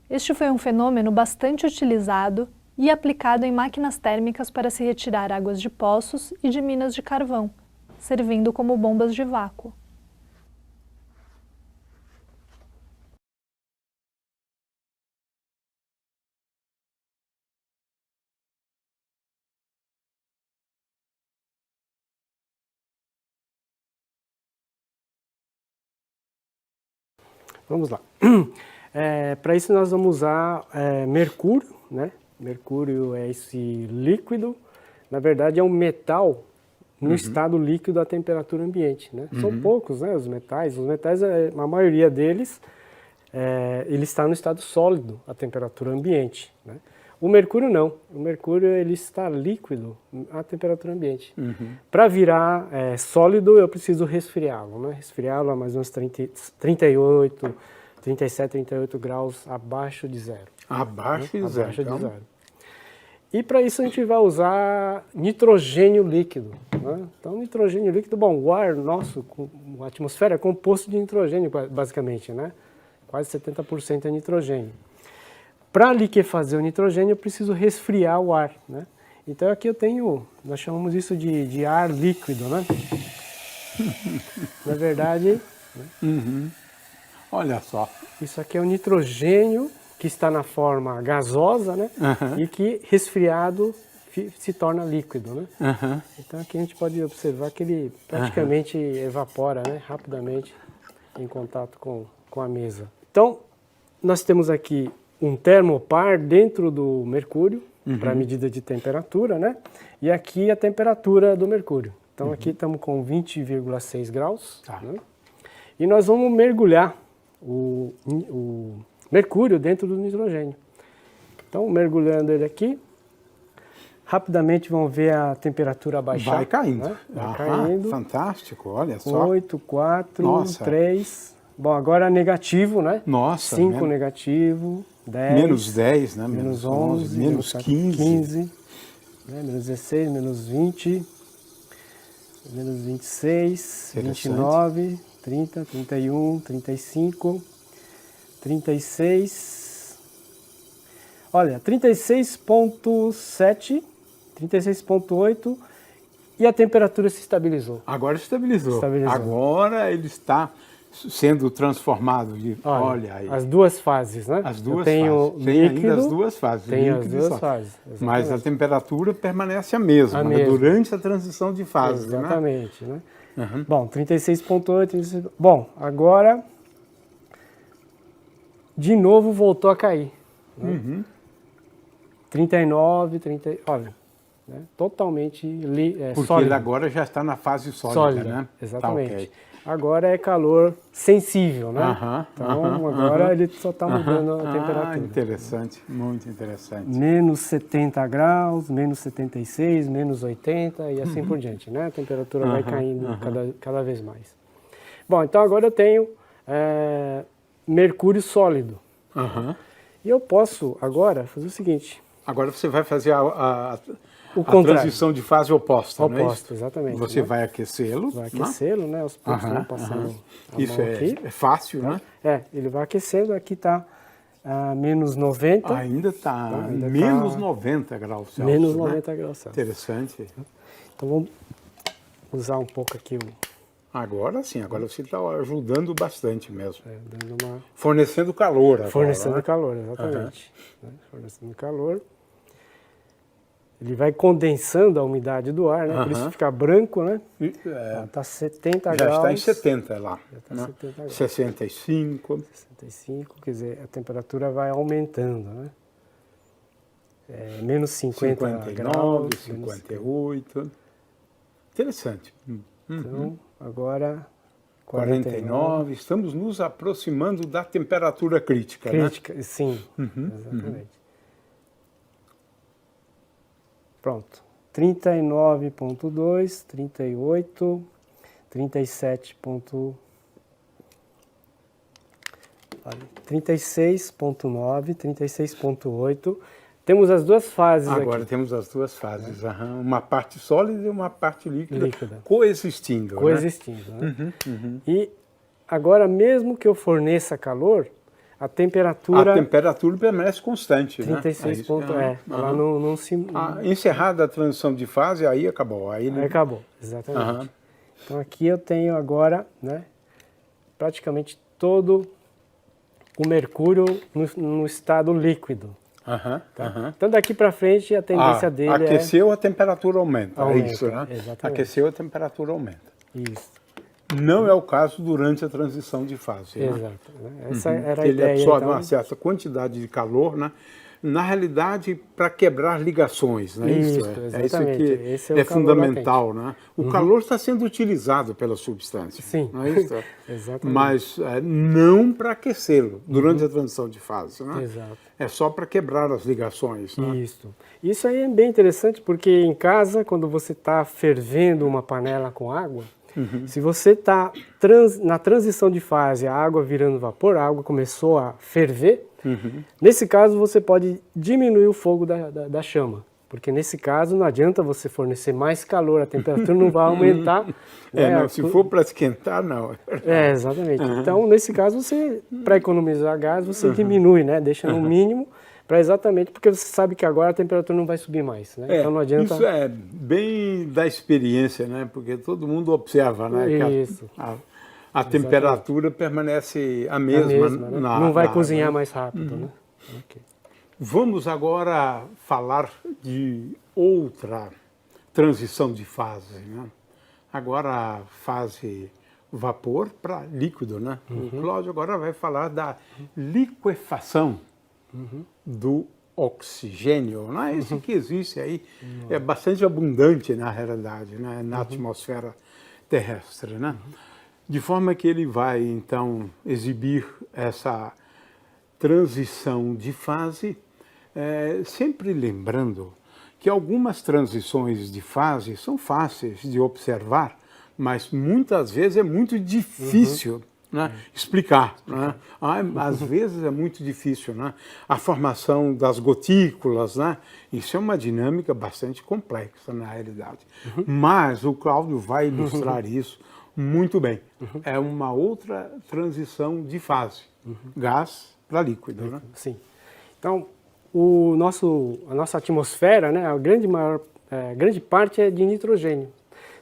Este foi um fenômeno bastante utilizado e aplicado em máquinas térmicas para se retirar águas de poços e de minas de carvão, servindo como bombas de vácuo. Vamos lá. Para isso nós vamos usar mercúrio, né? Mercúrio é esse líquido, na verdade é um metal no estado líquido à temperatura ambiente, né? São poucos, né, os metais, a maioria deles, ele está no estado sólido à temperatura ambiente, né? O mercúrio não, o mercúrio ele está líquido à temperatura ambiente. Para virar sólido eu preciso resfriá-lo, né? Resfriá-lo a mais ou menos 37, 38 graus abaixo de zero. Abaixo de zero. Abaixo de zero. E para isso a gente vai usar nitrogênio líquido, né? Então nitrogênio líquido, bom, o ar nosso, a atmosfera é composto de nitrogênio basicamente, né? Quase 70% é nitrogênio. Para liquefazer o nitrogênio, eu preciso resfriar o ar, né? Então aqui eu tenho, nós chamamos isso de ar líquido, né? Na verdade, né? Olha só. Isso aqui é o nitrogênio que está na forma gasosa, né? E que resfriado se torna líquido, né? Então aqui a gente pode observar que ele praticamente evapora, né? Rapidamente em contato com a mesa. Então nós temos aqui um termopar dentro do mercúrio, para medida de temperatura, né? E aqui a temperatura do mercúrio. Então aqui estamos com 20,6 graus, né? E nós vamos mergulhar o mercúrio dentro do nitrogênio. Então mergulhando ele aqui, rapidamente vão ver a temperatura baixar. Vai caindo. Né? Vai caindo. Fantástico, olha só. 8, 4, Nossa. 3... Bom, agora negativo, né? Nossa. 5 negativo, 10. Menos 10, né? Menos 11, menos 15. Né? Menos 16, menos 20, menos 26, 29, 30, 31, 35, 36. Olha, 36,7 36,8 e a temperatura se estabilizou. Agora estabilizou. Estabilizou. Agora ele está sendo transformado. Olha aí. As duas fases, né? As duas Eu tenho fases. Tem líquido, ainda as duas fases. Tenho as líquido e duas sólido. fases. Mas Exatamente. a temperatura permanece a mesma, A né? mesma. Durante a transição de fase. Né? Exatamente, né? Uhum. Bom, 36,8, 36... Bom, agora de novo voltou a cair. Né? Uhum. 39, 30, olha, né? Totalmente Porque sólido. ele agora já está na fase sólida, né? Exatamente. Tá, ok. Agora é calor sensível, né? Aham, Então agora ele só está mudando a temperatura. Interessante, muito interessante. Menos 70 graus, menos 76, menos 80 e assim por diante, né? A temperatura vai caindo cada vez mais. Bom, então agora eu tenho mercúrio sólido. Aham. E eu posso agora fazer o seguinte. Agora você vai fazer a transição de fase oposta, não é Oposto, isso? exatamente. Você né? vai aquecê-lo. Vai né? aquecê-lo, né? Os pontos vão passando a Isso mão aqui. é fácil, né? Ele vai aquecendo, aqui está menos 90. Ainda está ainda menos tá 90 graus Celsius. Menos né? 90 graus Celsius. Interessante. Então vamos usar um pouco aqui Agora sim, agora você está ajudando bastante mesmo. dando uma... Fornecendo calor agora. Fornecendo né? calor, exatamente. Né? Fornecendo calor. Ele vai condensando a umidade do ar, né? Por isso fica branco, né? Está 70 Já graus. está em 70 lá. Já está né? 70 graus. 65. 65, quer dizer, a temperatura vai aumentando, né? Menos 50 59, graus. 58. Interessante. Então, agora 49. Estamos nos aproximando da temperatura crítica, Crítica, sim, Uhum, exatamente. Pronto. 39,2, 38, 37. 36,9, 36,8. Temos as duas fases Agora aqui. temos as duas fases. Uma parte sólida e uma parte líquida, Líquida. coexistindo. Coexistindo. Né? Uhum. E agora, mesmo que eu forneça calor, a temperatura... A temperatura permanece constante. 36 né? pontos, ela não se... Encerrada a transição de fase, aí acabou. Aí acabou, exatamente. Aham. Então aqui eu tenho agora, né, praticamente todo o mercúrio no estado líquido. Então daqui para frente a tendência dele aqueceu, a temperatura aumenta. Aumenta, É isso, né? exatamente. Aqueceu, a temperatura aumenta. Isso, Não é o caso durante a transição de fase. Né? exato. Né? Essa era a Ele ideia, absorve então. uma certa quantidade de calor, né? Na realidade, para quebrar ligações. Né? Isso, Isso isso exatamente. que Esse é o é calor fundamental. Né? O calor está sendo utilizado pela substância. Sim, Não é isso? exatamente. Mas não para aquecê-lo durante a transição de fase. Né? Exato. É só para quebrar as ligações. Né? Isso aí é bem interessante porque em casa, quando você está fervendo uma panela com água, se você está na transição de fase, a água virando vapor, a água começou a ferver, nesse caso você pode diminuir o fogo da chama. Porque nesse caso não adianta você fornecer mais calor, a temperatura não vai aumentar. Não, se for para esquentar, não. Exatamente. Então, nesse caso, você, para economizar gás, você diminui, né? Deixa no mínimo, para exatamente, porque você sabe que agora a temperatura não vai subir mais, né? Então não adianta... Isso é bem da experiência, né? Porque todo mundo observa, né? Isso. Que a temperatura permanece a mesma. né? Não vai cozinhar mais rápido, né? Okay. Vamos agora falar de outra transição de fase, né? Agora a fase vapor para líquido, né? O Cláudio agora vai falar da liquefação do oxigênio, né? Esse que existe aí é bastante abundante na realidade, né? Na atmosfera terrestre, né? De forma que ele vai então exibir essa transição de fase, sempre lembrando que algumas transições de fase são fáceis de observar, mas muitas vezes é muito difícil né, explicar. Né? Às vezes é muito difícil. Né? A formação das gotículas, né? Isso é uma dinâmica bastante complexa na realidade. Mas o Cláudio vai ilustrar isso muito bem. É uma outra transição de fase, gás para líquido. Né? Sim. Então, a nossa atmosfera, né, a grande maior grande parte é de nitrogênio.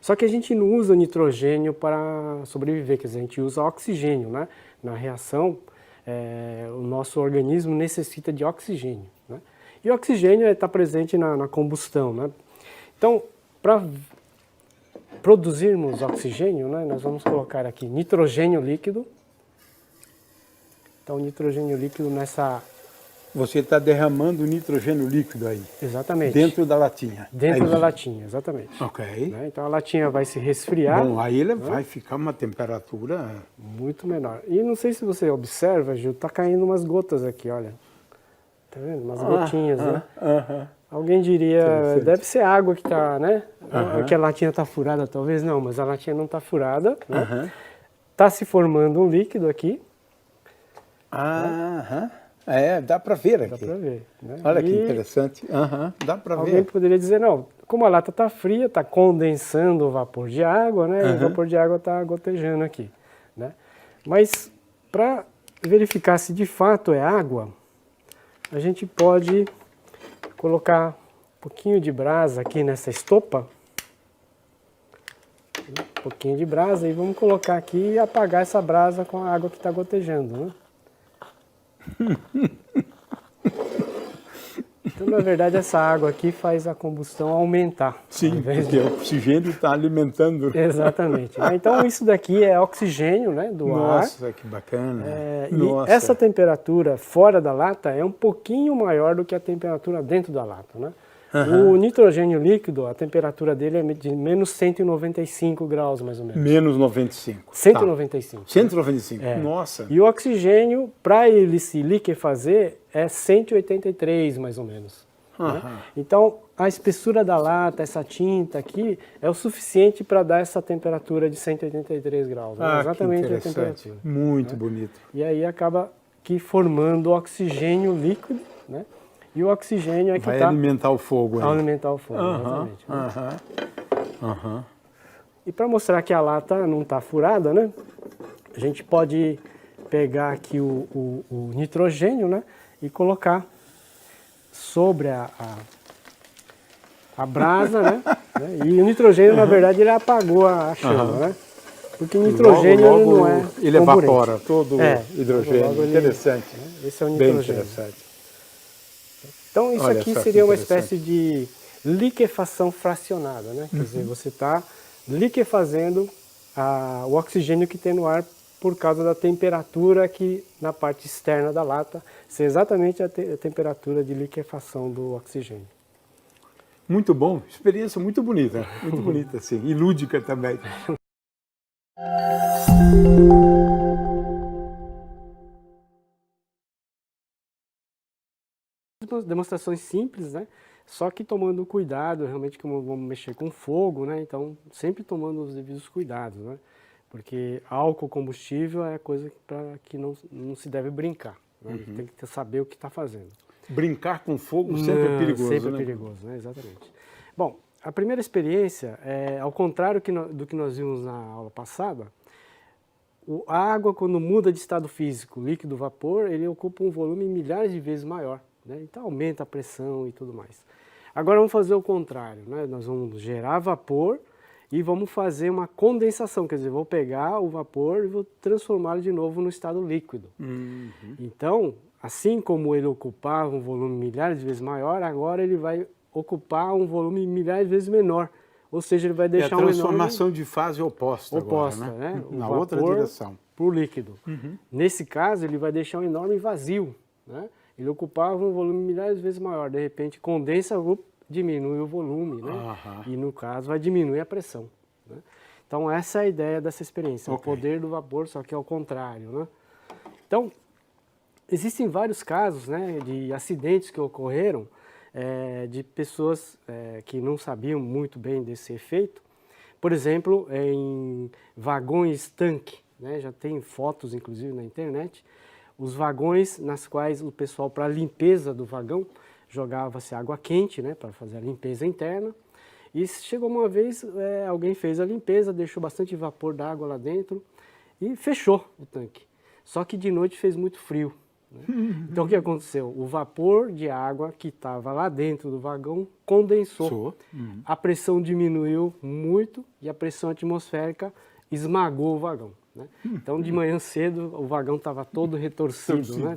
Só que a gente não usa nitrogênio para sobreviver, quer dizer, a gente usa oxigênio, né? Na reação, o nosso organismo necessita de oxigênio, né? E o oxigênio está presente na combustão, né? Então, para produzirmos oxigênio, né, nós vamos colocar aqui nitrogênio líquido. Então, nitrogênio líquido nessa... Você está derramando nitrogênio líquido aí. Exatamente. Dentro da latinha. Dentro da latinha, exatamente. Ok. Né? Então a latinha vai se resfriar. Bom, aí ele vai ficar uma temperatura... Muito menor. E não sei se você observa, Gil, tá caindo umas gotas aqui, olha. Tá vendo? Umas gotinhas, né? Alguém diria, deve ser água que tá, né? Que a latinha tá furada, talvez não, mas a latinha não tá furada, né? Tá se formando um líquido aqui. Dá para ver aqui. Dá para ver. Né? Olha que interessante. Dá para ver. Alguém poderia dizer, não, como a lata está fria, está condensando o vapor de água, né? E o vapor de água está gotejando aqui, né? Mas para verificar se de fato é água, a gente pode colocar um pouquinho de brasa aqui nessa estopa. Um pouquinho de brasa e vamos colocar aqui e apagar essa brasa com a água que está gotejando, né? Então, na verdade, essa água aqui faz a combustão aumentar. Sim, porque o oxigênio está alimentando. Exatamente. Então, isso daqui é oxigênio, né, do ar. Nossa, que bacana. E essa temperatura fora da lata é um pouquinho maior do que a temperatura dentro da lata, né? O nitrogênio líquido, a temperatura dele é de menos 195 graus, mais ou menos. Menos 95. 195. 195, nossa. E o oxigênio, para ele se liquefazer, é 183, mais ou menos. Né? Então, a espessura da lata, essa tinta aqui, é o suficiente para dar essa temperatura de 183 graus. Né? Exatamente a temperatura. Muito bonito. E aí acaba aqui formando oxigênio líquido, né? E o oxigênio é que vai alimentar o fogo. Vai alimentar o fogo, exatamente. E para mostrar que a lata não está furada, né? A gente pode pegar aqui o nitrogênio, né? E colocar sobre a brasa, né? E o nitrogênio, na verdade, ele apagou a chama, né? Porque o nitrogênio logo, não é ele comburente. Evapora todo o hidrogênio. Logo interessante. Esse é o nitrogênio. Bem interessante. Então, isso aqui seria uma espécie de liquefação fracionada, né? Quer dizer, você está liquefazendo o oxigênio que tem no ar por causa da temperatura aqui na parte externa da lata, ser exatamente a temperatura de liquefação do oxigênio. Muito bom, experiência muito bonita, sim, e lúdica também. Demonstrações simples, né? Só que tomando cuidado, realmente, como vamos mexer com fogo, né? Então, sempre tomando os devidos cuidados, né? Porque álcool combustível é coisa que não se deve brincar, né? Tem que saber o que está fazendo. Brincar com fogo sempre é perigoso, sempre né? É perigoso, né? Exatamente. Bom, a primeira experiência, ao contrário do que nós vimos na aula passada, a água, quando muda de estado físico, líquido, vapor, ele ocupa um volume milhares de vezes maior, né? Então aumenta a pressão e tudo mais. Agora vamos fazer o contrário, né? Nós vamos gerar vapor e vamos fazer uma condensação, quer dizer, vou pegar o vapor e vou transformá-lo de novo no estado líquido. Então, assim como ele ocupava um volume milhares de vezes maior, agora ele vai ocupar um volume milhares de vezes menor. Ou seja, ele vai deixar a transformação de fase oposta agora, né? Na outra direção. Para o líquido. Nesse caso, ele vai deixar um enorme vazio, né? Ele ocupava um volume milhares de vezes maior. De repente, condensa, diminui o volume, né? E no caso, vai diminuir a pressão, né? Então, essa é a ideia dessa experiência. O poder do vapor, só que ao contrário, né? Então, existem vários casos, né, de acidentes que ocorreram, de pessoas que não sabiam muito bem desse efeito. Por exemplo, em vagões tanque, né, já tem fotos inclusive na internet, os vagões nas quais o pessoal, para a limpeza do vagão, jogava-se água quente, né, para fazer a limpeza interna. E chegou uma vez, alguém fez a limpeza, deixou bastante vapor d'água lá dentro e fechou o tanque. Só que de noite fez muito frio, né? Então, o que aconteceu? O vapor de água que estava lá dentro do vagão condensou. A pressão diminuiu muito e a pressão atmosférica esmagou o vagão, né? Então, de manhã cedo, o vagão estava todo retorcido, né?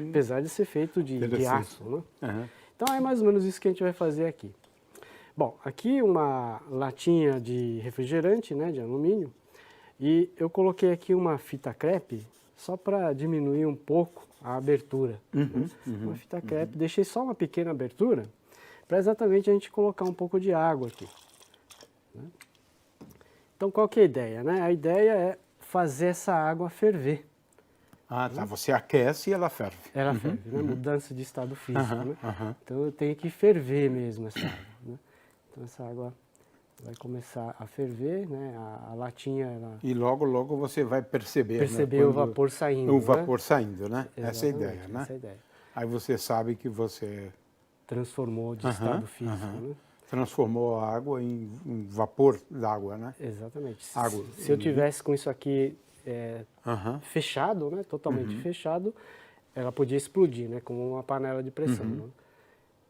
Apesar de ser feito de aço, né? Então, é mais ou menos isso que a gente vai fazer aqui. Bom, aqui uma latinha de refrigerante, né, de alumínio, e eu coloquei aqui uma fita crepe só para diminuir um pouco a abertura. Né? Uma fita crepe, deixei só uma pequena abertura para exatamente a gente colocar um pouco de água aqui. Né? Então, qual que é a ideia, né? A ideia é fazer essa água ferver. Ah, tá. Você aquece e ela ferve. Ela ferve, né? Mudança de estado físico, né? Então, eu tenho que ferver mesmo essa água, né? Então, essa água vai começar a ferver, né? A latinha, ela... E logo, logo você vai perceber, Perceber, né? o vapor saindo, O vapor saindo, né? Exatamente, Essa é a ideia, né? essa é a ideia. Aí você sabe que você Transformou de estado físico, né? transformou a água em vapor d'água, né? Exatamente. Água. Se eu tivesse com isso aqui fechado, né? Totalmente fechado, ela podia explodir, né? Como uma panela de pressão, né?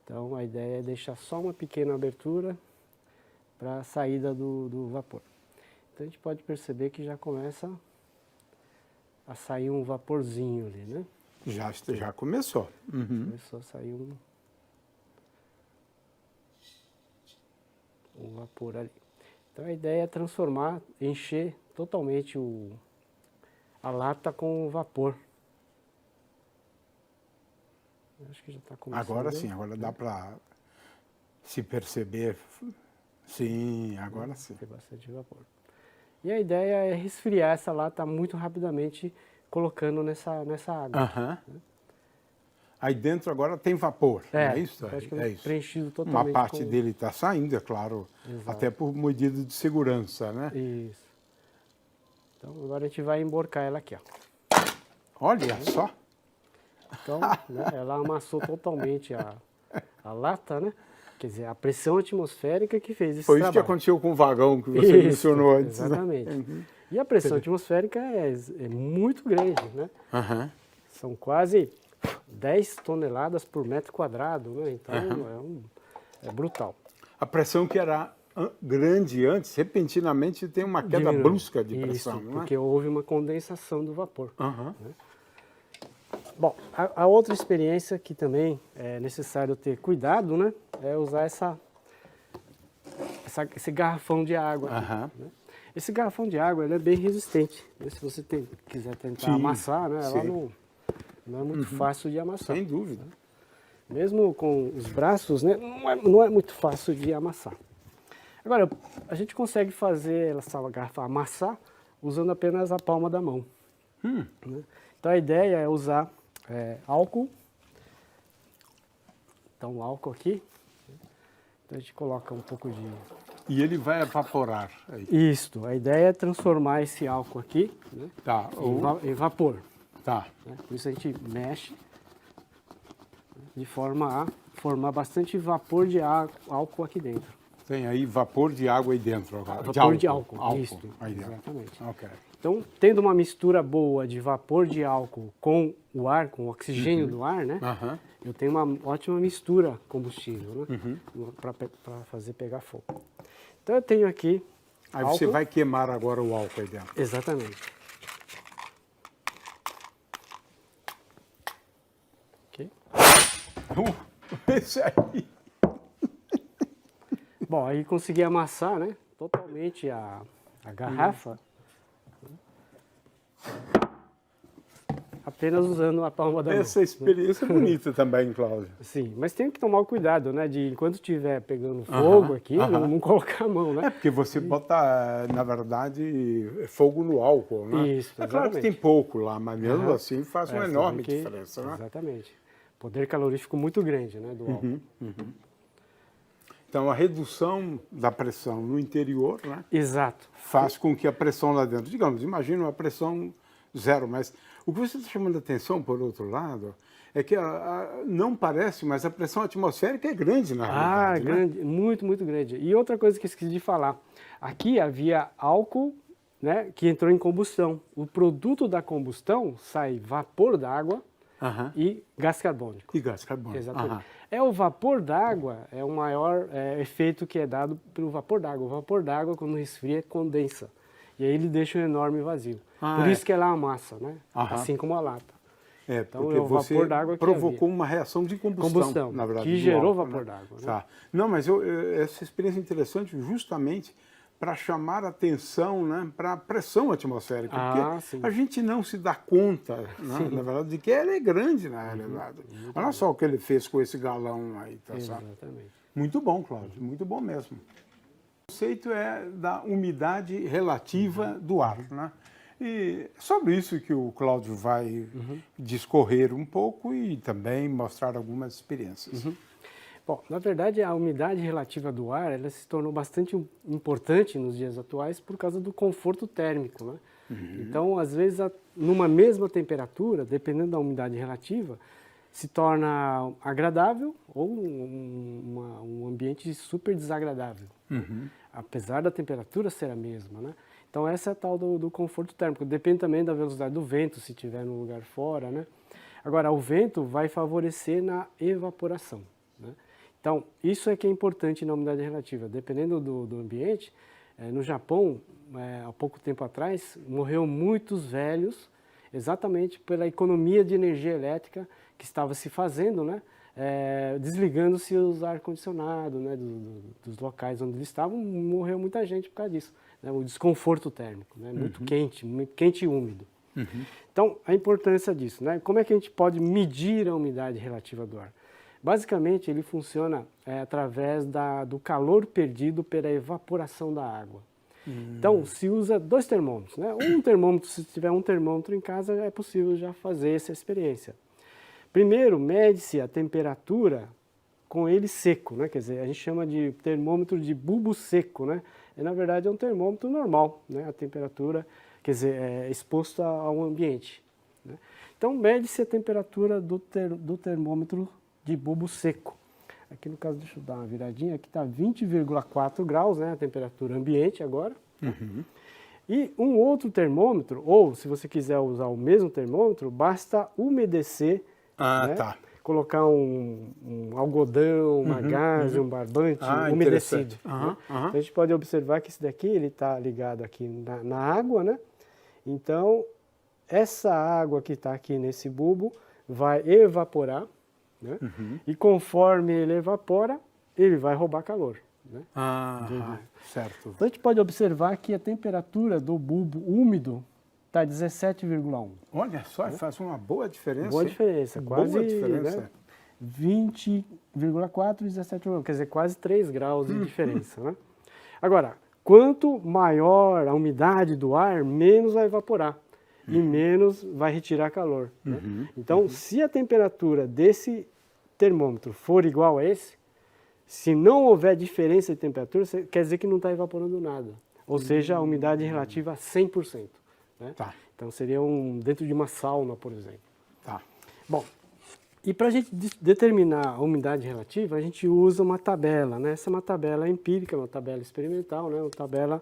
Então, a ideia é deixar só uma pequena abertura para a saída do vapor. Então, a gente pode perceber que já começa a sair um vaporzinho ali, né? Já começou. Começou a sair um vapor ali. Então, a ideia é transformar, encher totalmente a lata com vapor. Acho que já está começando. Agora sim, agora dá para se perceber. Sim, agora sim. Tem bastante vapor. E a ideia é resfriar essa lata muito rapidamente, colocando nessa água. Aí dentro agora tem vapor, não é isso? É isso. Preenchido Uma totalmente. parte dele está saindo, é claro, até por medida de segurança, né? Isso. Então agora a gente vai emborcar ela aqui, ó. Olha só. Então, né, ela amassou totalmente a lata, né? Quer dizer, a pressão atmosférica que fez esse Foi trabalho. isso que aconteceu com o vagão que você mencionou antes, exatamente. né? E a pressão atmosférica é muito grande, né? São quase 10 toneladas por metro quadrado, né? Então é brutal. A pressão que era grande antes, repentinamente tem uma queda brusca de pressão, isso, não é? porque houve uma condensação do vapor. Né? Bom, a outra experiência que também é necessário ter cuidado, né? É usar esse garrafão de água. Né? Esse garrafão de água ele é bem resistente. Né? Se você quiser tentar amassar, né? Ela não é muito fácil de amassar. Sem dúvida. Mesmo com os braços, né? Não é muito fácil de amassar. Agora, a gente consegue fazer essa garrafa amassar usando apenas a palma da mão. Né? Então a ideia é usar álcool. Então o álcool aqui. Então a gente coloca um pouco de... E ele vai evaporar. Aí. Isto, a ideia é transformar esse álcool aqui, né, Tá. em vapor. Tá. Né? Por isso a gente mexe de forma a formar bastante vapor de álcool aqui dentro. Tem aí vapor de água aí dentro agora. Vapor de álcool. Isso. Aí dentro. Exatamente. Ok. Então, tendo uma mistura boa de vapor de álcool com o ar, com o oxigênio do ar, né? Eu tenho uma ótima mistura combustível, né? Para fazer pegar fogo. Então, eu tenho aqui Aí álcool. você vai queimar agora o álcool aí dentro. Exatamente. Ok. Esse aí. Bom, aí consegui amassar, né? Totalmente a garrafa. Apenas usando a palma da mão. Essa experiência é bonita também, Cláudio. Sim, mas tem que tomar o cuidado, né? De enquanto estiver pegando fogo aqui, não colocar a mão, né? Porque você bota, na verdade, fogo no álcool, né? Isso, é claro que exatamente. tem pouco lá, mas mesmo assim faz uma Você enorme vê que- diferença, né? Exatamente. Poder calorífico muito grande, né? Do álcool. Então, a redução da pressão no interior, né? Exato. Faz com que a pressão lá dentro, digamos, imagina uma pressão zero, mas o que você está chamando a atenção, por outro lado, é que não parece, mas a pressão atmosférica é grande na realidade, né? Grande, muito, muito grande. E outra coisa que eu esqueci de falar, aqui havia álcool, né, que entrou em combustão. O produto da combustão sai vapor d'água Aham. e gás carbônico. E gás carbônico. Exatamente. Aham. O vapor d'água é o maior efeito que é dado pelo vapor d'água. O vapor d'água, quando resfria, condensa. E aí ele deixa um enorme vazio. Por isso que ela amassa, né? Aham. Assim como a lata. Então, porque é o você vapor d'água que provocou havia. uma reação de combustão, na verdade. que do gerou álcool, vapor né? d'água. Né? Tá. Não, mas essa experiência é interessante justamente para chamar a atenção, né, para a pressão atmosférica. Porque sim. a gente não se dá conta, né, na verdade, de que ela é grande na realidade. Olha só o que ele fez com esse galão aí, tá certo? Exatamente. Muito bom, Cláudio, muito bom mesmo. O conceito é da umidade relativa do ar, né? E é sobre isso que o Cláudio vai discorrer um pouco e também mostrar algumas experiências. Bom, na verdade, a umidade relativa do ar ela se tornou bastante importante nos dias atuais por causa do conforto térmico, né? Então, às vezes, numa mesma temperatura, dependendo da umidade relativa, se torna agradável ou um ambiente super desagradável, apesar da temperatura ser a mesma, né? Então, essa é a tal do conforto térmico. Depende também da velocidade do vento, se estiver num lugar fora, né? Agora, o vento vai favorecer na evaporação, né? Então, isso é que é importante na umidade relativa. Dependendo do ambiente, no Japão, há pouco tempo atrás, morreu muitos velhos, exatamente pela economia de energia elétrica que estava se fazendo, né? Desligando-se os ar-condicionado, né? dos locais onde eles estavam, morreu muita gente por causa disso. Né? O desconforto térmico, né? Muito quente e úmido. Então, a importância disso, né? Como é que a gente pode medir a umidade relativa do ar? Basicamente, ele funciona através do calor perdido pela evaporação da água. Então, se usa 2 termômetros, né? Um termômetro, se tiver um termômetro em casa, é possível já fazer essa experiência. Primeiro, mede-se a temperatura com ele seco, né? Quer dizer, a gente chama de termômetro de bulbo seco, né? Na verdade, é um termômetro normal, né? A temperatura, quer dizer, exposta ao ambiente, né? Então, mede-se a temperatura do termômetro de bulbo seco. Aqui no caso, deixa eu dar uma viradinha, aqui está 20,4 graus, né, a temperatura ambiente agora. E um outro termômetro, ou se você quiser usar o mesmo termômetro, basta umedecer, né, colocar um algodão, uma gaze, um barbante umedecido. Né? Então, a gente pode observar que esse daqui ele está ligado aqui na água, né? Então, essa água que está aqui nesse bulbo vai evaporar, né? E conforme ele evapora, ele vai roubar calor. Né? Certo. Então a gente pode observar que a temperatura do bulbo úmido está 17,1. Olha só, faz uma boa diferença. Boa diferença, quase boa diferença. Né, 20,4 e 17,1, quer dizer, quase 3 graus de diferença. Né? Agora, quanto maior a umidade do ar, menos vai evaporar. E menos vai retirar calor. Né? Então, se a temperatura desse termômetro for igual a esse, se não houver diferença de temperatura, quer dizer que não está evaporando nada. Ou seja, a umidade relativa a 100%. Né? Então, seria dentro de uma sauna, por exemplo. Bom, e para a gente determinar a umidade relativa, a gente usa uma tabela. Né? Essa é uma tabela empírica, uma tabela experimental, né? Uma tabela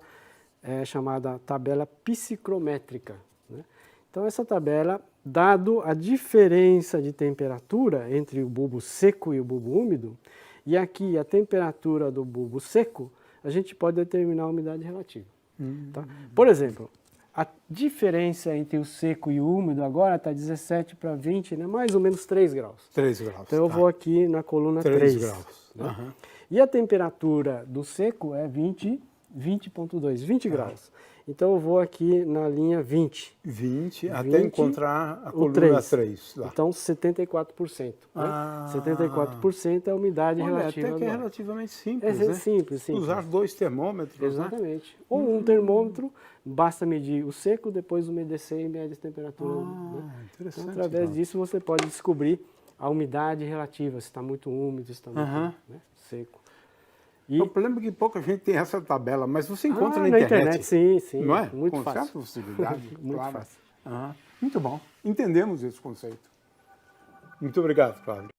chamada tabela psicrométrica. Né? Então, essa tabela, dado a diferença de temperatura entre o bulbo seco e o bulbo úmido, e aqui a temperatura do bulbo seco, a gente pode determinar a umidade relativa. Tá? Por exemplo, a diferença entre o seco e o úmido agora está 17 para 20, né? Mais ou menos 3 graus. 3 graus. Então, eu vou aqui na coluna 3 graus. Né? E a temperatura do seco é 20,2, 20 graus. Então, eu vou aqui na linha 20. 20 até encontrar a coluna 3. Então, 74%. Né? 74% é a umidade relativa. Até que é relativamente simples, né? Simples. Usar 2 termômetros. Exatamente. Né? Ou um termômetro, basta medir o seco, depois umedecer e mede a temperatura. Né? Interessante. Então, através disso, você pode descobrir a umidade relativa, se está muito úmido, se está muito seco. O problema é que pouca gente tem essa tabela, mas você encontra na internet. Sim. Não é? Muito Com fácil. certa facilidade. Muito fácil. Muito bom. Entendemos esse conceito. Muito obrigado, Cláudio.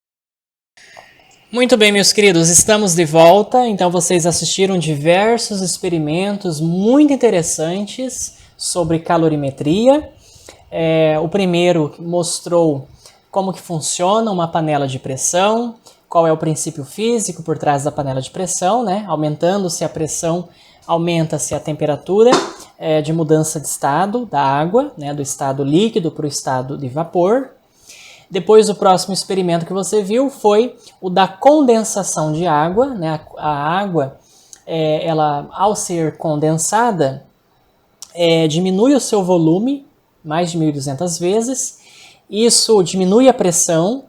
Muito bem, meus queridos, estamos de volta. Então, vocês assistiram diversos experimentos muito interessantes sobre calorimetria. O primeiro mostrou como que funciona uma panela de pressão, qual é o princípio físico por trás da panela de pressão, né? Aumentando-se a pressão, aumenta-se a temperatura de mudança de estado da água, né? Do estado líquido para o estado de vapor. Depois, o próximo experimento que você viu foi o da condensação de água, né? A água, ela, ao ser condensada, diminui o seu volume mais de 1.200 vezes. Isso diminui a pressão,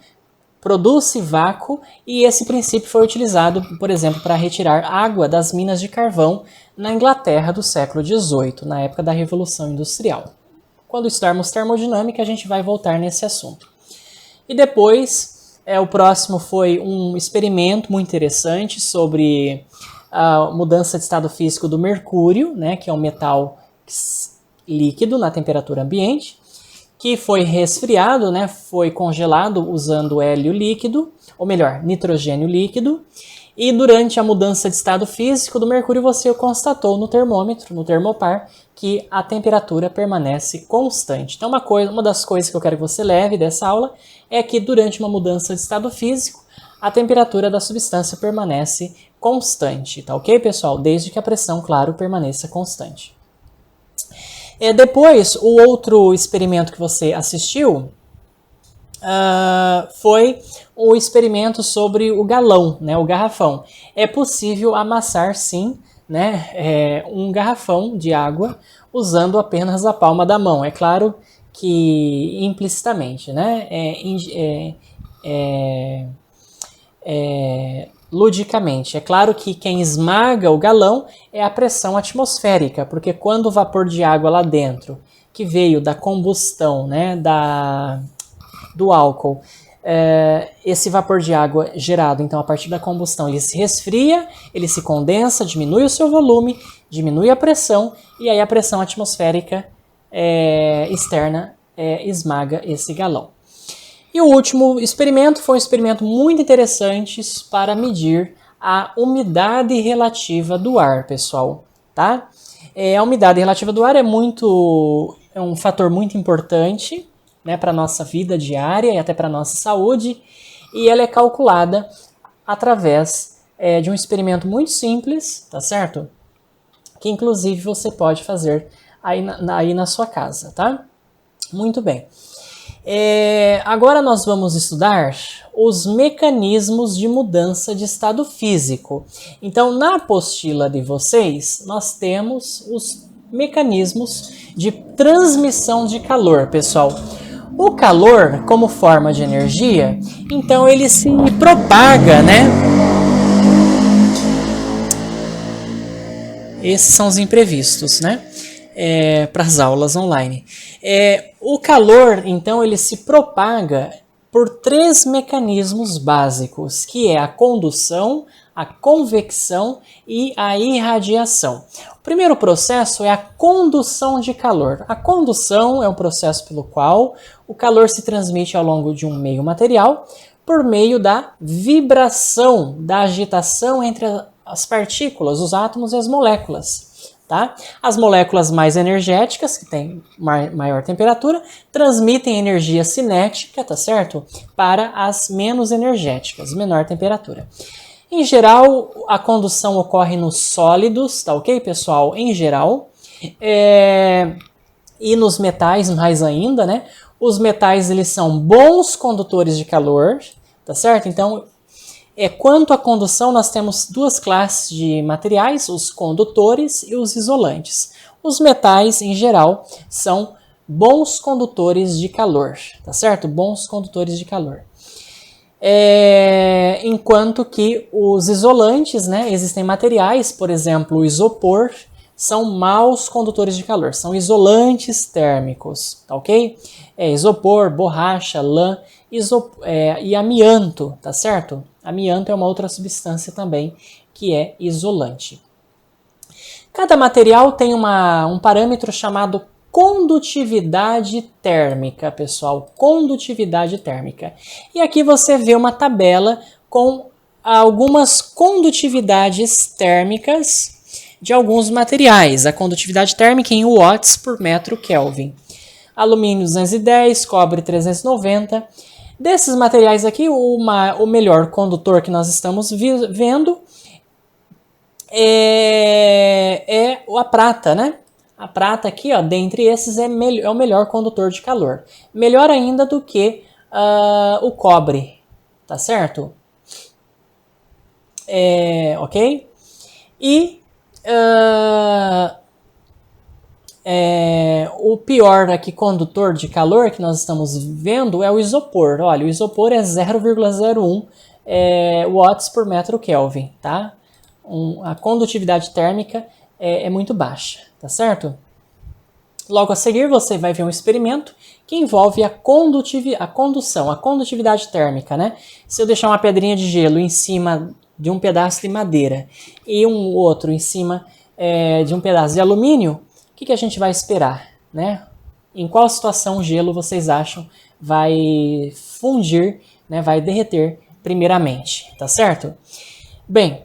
produz vácuo, e esse princípio foi utilizado, por exemplo, para retirar água das minas de carvão na Inglaterra do século XVIII, na época da Revolução Industrial. Quando estudarmos termodinâmica, a gente vai voltar nesse assunto. E depois, o próximo foi um experimento muito interessante sobre a mudança de estado físico do mercúrio, né, que é um metal líquido na temperatura ambiente, que foi resfriado, né, foi congelado usando hélio líquido, ou melhor, nitrogênio líquido, e durante a mudança de estado físico do mercúrio você constatou no termômetro, no termopar, que a temperatura permanece constante. Então uma das coisas que eu quero que você leve dessa aula é que durante uma mudança de estado físico, a temperatura da substância permanece constante, tá ok, pessoal? Desde que a pressão, claro, permaneça constante. Depois, o outro experimento que você assistiu foi o experimento sobre o galão, né, o garrafão. É possível amassar, sim, né, um garrafão de água usando apenas a palma da mão. É claro que implicitamente, né, ludicamente. É claro que quem esmaga o galão é a pressão atmosférica, porque quando o vapor de água lá dentro, que veio da combustão, né, do álcool, esse vapor de água gerado então a partir da combustão, ele se resfria, ele se condensa, diminui o seu volume, diminui a pressão, e aí a pressão atmosférica externa esmaga esse galão. E o último experimento foi um experimento muito interessante para medir a umidade relativa do ar, pessoal, tá? A umidade relativa do ar é um fator muito importante, né, para a nossa vida diária e até para a nossa saúde, e ela é calculada através de um experimento muito simples, tá certo? Que inclusive você pode fazer aí na sua casa, tá? Muito bem. Agora nós vamos estudar os mecanismos de mudança de estado físico. Então, na apostila de vocês, nós temos os mecanismos de transmissão de calor, pessoal. O calor, como forma de energia, então ele se propaga, né? Esses são os imprevistos, né? Para as aulas online. O calor, então, ele se propaga por 3 mecanismos básicos, que é a condução, a convecção e a irradiação. O primeiro processo é a condução de calor. A condução é um processo pelo qual o calor se transmite ao longo de um meio material por meio da vibração, da agitação entre as partículas, os átomos e as moléculas. Tá? As moléculas mais energéticas, que têm maior temperatura, transmitem energia cinética, tá certo? Para as menos energéticas, menor temperatura. Em geral, a condução ocorre nos sólidos, tá ok, pessoal? Em geral. E nos metais, mais ainda, né? Os metais, eles são bons condutores de calor, tá certo? Então, quanto à condução, nós temos 2 classes de materiais, os condutores e os isolantes. Os metais, em geral, são bons condutores de calor, tá certo? Bons condutores de calor. Enquanto que os isolantes, né, existem materiais, por exemplo, o isopor, são maus condutores de calor, são isolantes térmicos, tá ok? Isopor, borracha, lã e amianto, tá certo? Amianto é uma outra substância também que é isolante. Cada material tem um parâmetro chamado condutividade térmica, pessoal, condutividade térmica. E aqui você vê uma tabela com algumas condutividades térmicas de alguns materiais. A condutividade térmica em watts por metro Kelvin. Alumínio 210, cobre 390. Desses materiais aqui, o melhor condutor que nós estamos vendo é a prata, né? A prata aqui, ó, dentre esses, é o melhor condutor de calor. Melhor ainda do que o cobre, tá certo? Ok? E o pior aqui condutor de calor que nós estamos vendo é o isopor. Olha, o isopor é 0,01 watts por metro Kelvin, tá? A condutividade térmica é muito baixa, tá certo? Logo a seguir você vai ver um experimento que envolve a condução, a condutividade térmica, né? Se eu deixar uma pedrinha de gelo em cima de um pedaço de madeira e um outro em cima de um pedaço de alumínio, o que a gente vai esperar, né? Em qual situação o gelo, vocês acham, vai fundir, né? Vai derreter primeiramente, tá certo? Bem,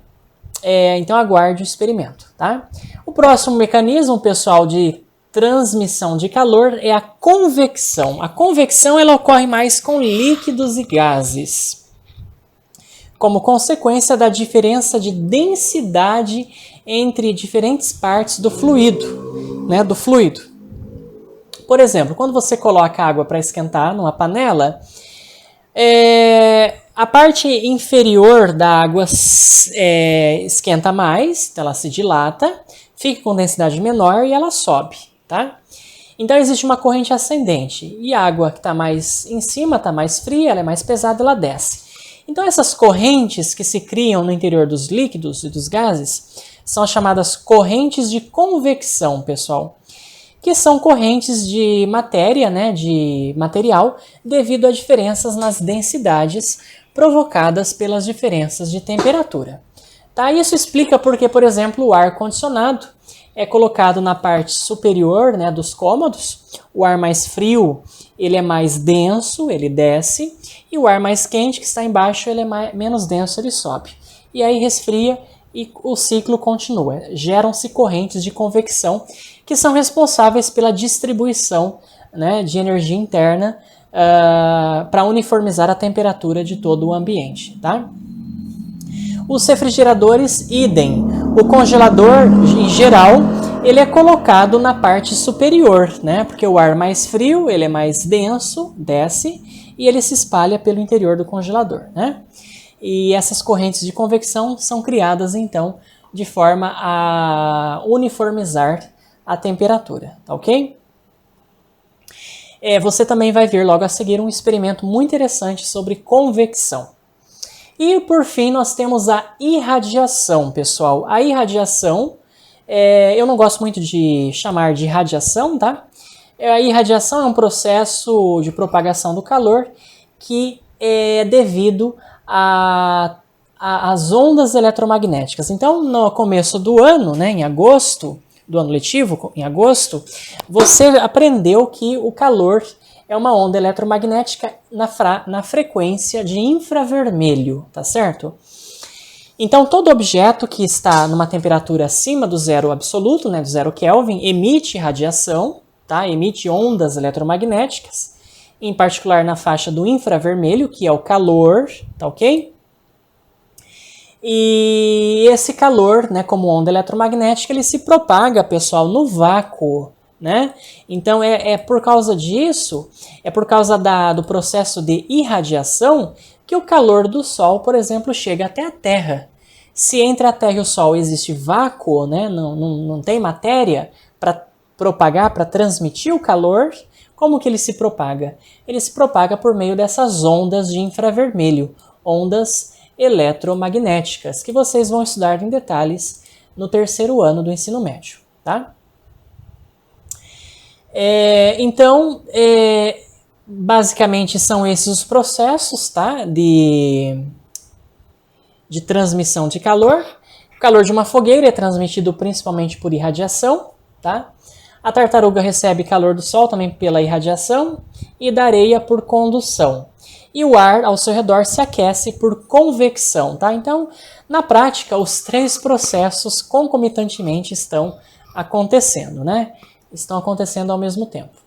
então aguarde o experimento, tá? O próximo mecanismo, pessoal, de transmissão de calor é a convecção. A convecção ela ocorre mais com líquidos e gases, como consequência da diferença de densidade entre diferentes partes do fluido, né, do fluido. Por exemplo, quando você coloca água para esquentar numa panela, a parte inferior da água esquenta mais, então ela se dilata, fica com densidade menor e ela sobe, tá? Então existe uma corrente ascendente e a água que está mais em cima está mais fria, ela é mais pesada, ela desce. Então essas correntes que se criam no interior dos líquidos e dos gases são as chamadas correntes de convecção, pessoal, que são correntes de matéria, né, de material, devido a diferenças nas densidades provocadas pelas diferenças de temperatura. Tá? Isso explica porque, por exemplo, o ar-condicionado é colocado na parte superior, né, dos cômodos. O ar mais frio ele é mais denso, ele desce, e o ar mais quente, que está embaixo, ele é menos denso, ele sobe. E aí resfria e o ciclo continua. Geram-se correntes de convecção que são responsáveis pela distribuição, né, de energia interna para uniformizar a temperatura de todo o ambiente. Tá? Os refrigeradores, idem. O congelador, em geral, ele é colocado na parte superior, né? Porque o ar mais frio, ele é mais denso, desce, e ele se espalha pelo interior do congelador, né? E essas correntes de convecção são criadas, então, de forma a uniformizar a temperatura, tá ok? Você também vai ver logo a seguir um experimento muito interessante sobre convecção. E, por fim, nós temos a irradiação, pessoal. A irradiação, eu não gosto muito de chamar de radiação, tá? A irradiação é um processo de propagação do calor que é devido às ondas eletromagnéticas. Então, no começo do ano, né, em agosto, do ano letivo, em agosto, você aprendeu que o calor é uma onda eletromagnética na frequência de infravermelho, tá certo? Então, todo objeto que está numa temperatura acima do zero absoluto, né, do 0 Kelvin, emite radiação, tá? Emite ondas eletromagnéticas, em particular na faixa do infravermelho, que é o calor, tá ok? E esse calor, né, como onda eletromagnética, ele se propaga, pessoal, no vácuo, né? Então por causa disso, por causa do processo de irradiação, que o calor do Sol, por exemplo, chega até a Terra. Se entre a Terra e o Sol existe vácuo, né? Não tem matéria para propagar, para transmitir o calor, como que ele se propaga? Ele se propaga por meio dessas ondas de infravermelho, ondas eletromagnéticas, que vocês vão estudar em detalhes no terceiro ano do ensino médio, tá? Então, basicamente são esses os processos, tá, de transmissão de calor. O calor de uma fogueira é transmitido principalmente por irradiação, tá? A tartaruga recebe calor do sol também pela irradiação e da areia por condução. E o ar ao seu redor se aquece por convecção, tá? Então, na prática, os três processos concomitantemente estão acontecendo, né? Estão acontecendo ao mesmo tempo.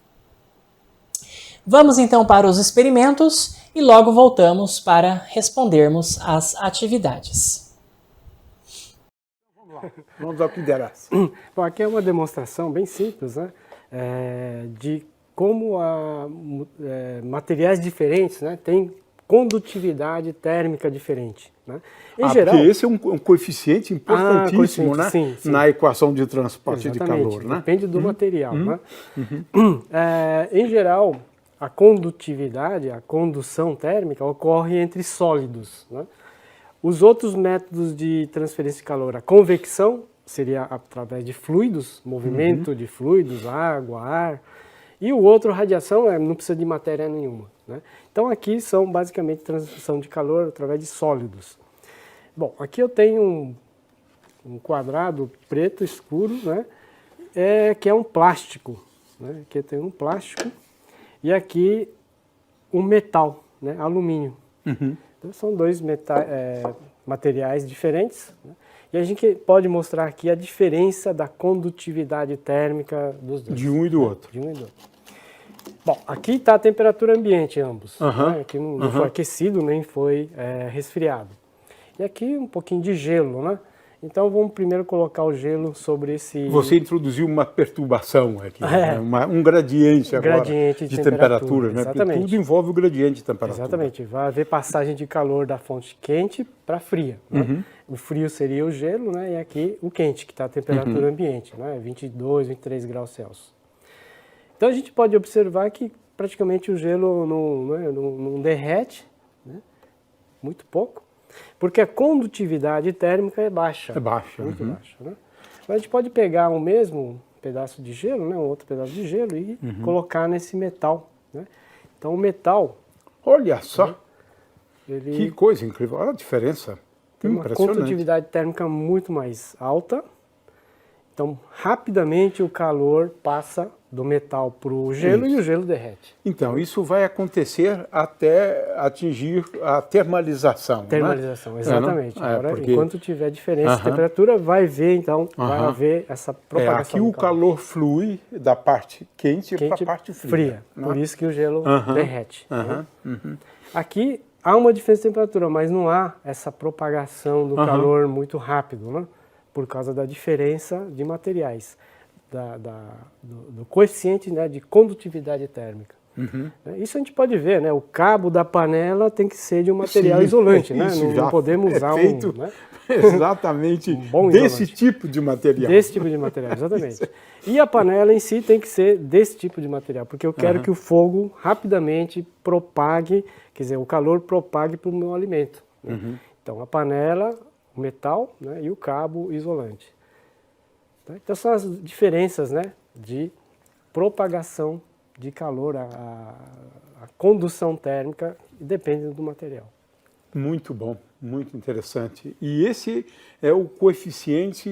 Vamos então para os experimentos e logo voltamos para respondermos às atividades. Vamos ao que interessa. Bom, aqui é uma demonstração bem simples, né? De como materiais diferentes, né, têm condutividade térmica diferente. Né? Em geral, porque esse é um coeficiente importantíssimo, né? Sim. Na equação de transporte Exatamente, de calor. Né? Depende do material. Né? Em geral, a condutividade, a condução térmica ocorre entre sólidos. Né? Os outros métodos de transferência de calor, a convecção, seria através de fluidos, movimento de fluidos, água, ar, e o outro, radiação, não precisa de matéria nenhuma. Né? Então aqui são basicamente transmissão de calor através de sólidos. Bom, aqui eu tenho um quadrado preto escuro, né? Que é um plástico. Né? Aqui eu tenho um plástico e aqui um metal, né? Alumínio. Então, são dois materiais diferentes, né? E a gente pode mostrar aqui a diferença da condutividade térmica dos dois. De um e do outro. De um e do outro. Bom, aqui está a temperatura ambiente ambos. Né? Aqui não foi aquecido nem foi resfriado. E aqui um pouquinho de gelo, né? Então vamos primeiro colocar o gelo sobre esse... Você introduziu uma perturbação aqui, né? Um gradiente agora gradiente de temperatura, né? Exatamente. Porque tudo envolve o gradiente de temperatura. Exatamente, vai haver passagem de calor da fonte quente para fria. Né? O frio seria o gelo, né? E aqui o quente, que está a temperatura ambiente, né? 22, 23 graus Celsius. Então a gente pode observar que praticamente o gelo não derrete, né? Muito pouco, porque a condutividade térmica é baixa. É baixa. Muito baixa. Né? Mas a gente pode pegar o mesmo pedaço de gelo, né? Um outro pedaço de gelo e colocar nesse metal. Né? Então o metal... Olha só, ele que coisa incrível, olha a diferença. tem uma condutividade térmica muito mais alta. Então, rapidamente o calor passa do metal para o gelo e o gelo derrete. Então, isso vai acontecer até atingir a termalização. Termalização, né? Exatamente. Agora, porque... enquanto tiver diferença de temperatura, vai ver, então, vai haver essa propagação. Aqui o calor flui da parte quente para a parte fria. Né? Por isso que o gelo derrete. Né? Aqui há uma diferença de temperatura, mas não há essa propagação do calor muito rápido, né? Por causa da diferença de materiais, do coeficiente, né, de condutividade térmica. Isso a gente pode ver, né? O cabo da panela tem que ser de um material isolante, né? Não podemos usar feito né? exatamente desse tipo de material. Desse tipo de material, exatamente. E a panela em si tem que ser desse tipo de material, porque eu quero que o fogo rapidamente propague, quer dizer, o calor propague para o meu alimento. Né? Então a panela, o metal, né, e o cabo isolante. Então são as diferenças, né, de propagação de calor, a condução térmica, depende do material. Muito bom, muito interessante. E esse é o coeficiente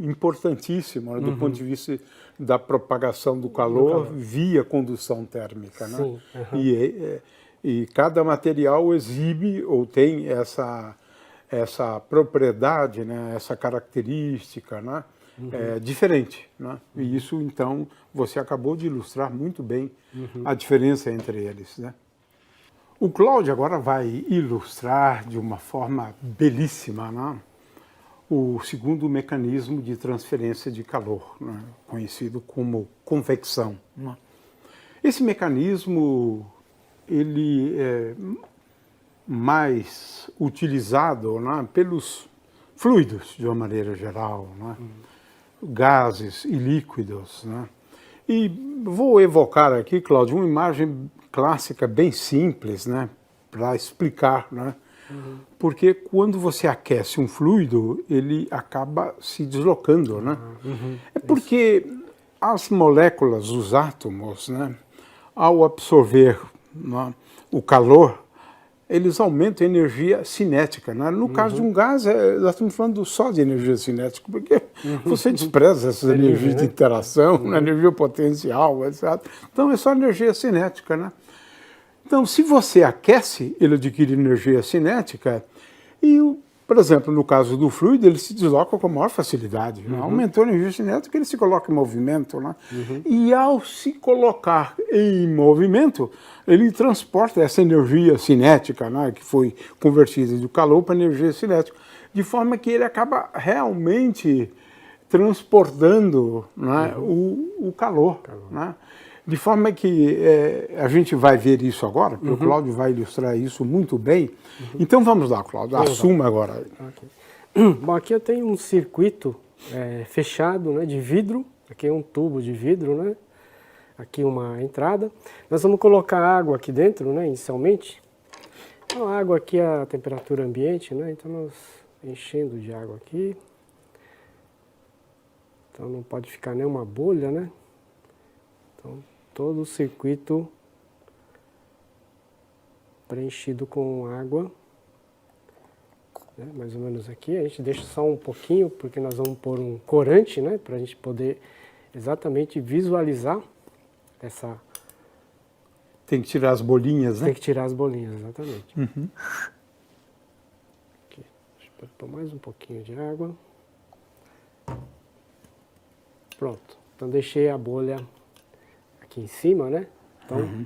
importantíssimo, né, do ponto de vista da propagação do calor via condução térmica. Né? Sim. E cada material exibe ou tem essa propriedade, né, essa característica, né, diferente. Né? E isso, então, você acabou de ilustrar muito bem a diferença entre eles. Né? O Cláudio agora vai ilustrar de uma forma belíssima, né, o segundo mecanismo de transferência de calor, né, conhecido como convecção. Né? Esse mecanismo ele é mais utilizado, né, pelos fluidos, de uma maneira geral, né, gases e líquidos. Né. E vou evocar aqui, Cláudio, uma imagem clássica bem simples, né, para explicar. Né, porque quando você aquece um fluido, ele acaba se deslocando. Né. É porque as moléculas, os átomos, né, ao absorver, né, o calor, eles aumentam a energia cinética. Né? No caso de um gás, nós estamos falando só de energia cinética, porque você despreza essas energias de interação, energia potencial, etc. Então é só energia cinética. Né? Então, se você aquece, ele adquire energia cinética, e Por exemplo, no caso do fluido, ele se desloca com maior facilidade. Né? Aumentou a energia cinética, ele se coloca em movimento. Né? E ao se colocar em movimento, ele transporta essa energia cinética, né, que foi convertida do calor para energia cinética, de forma que ele acaba realmente transportando, né, o calor. Né? De forma que a gente vai ver isso agora, porque o Cláudio vai ilustrar isso muito bem. Então vamos lá, Cláudio, assuma agora. Okay. Bom, aqui eu tenho um circuito fechado, né, de vidro. Aqui é um tubo de vidro, né? Aqui uma entrada. Nós vamos colocar água aqui dentro, né, inicialmente. Então, a água aqui é a temperatura ambiente, né? Então nós enchendo de água aqui. Então não pode ficar nenhuma bolha, né? Então todo o circuito preenchido com água, né? Mais ou menos aqui. A gente deixa só um pouquinho, porque nós vamos pôr um corante, né? Para a gente poder exatamente visualizar essa... Tem que tirar as bolinhas, né? Tem que tirar as bolinhas, exatamente. Aqui. Deixa eu pôr mais um pouquinho de água. Pronto. Então deixei a bolha aqui em cima, né? Então,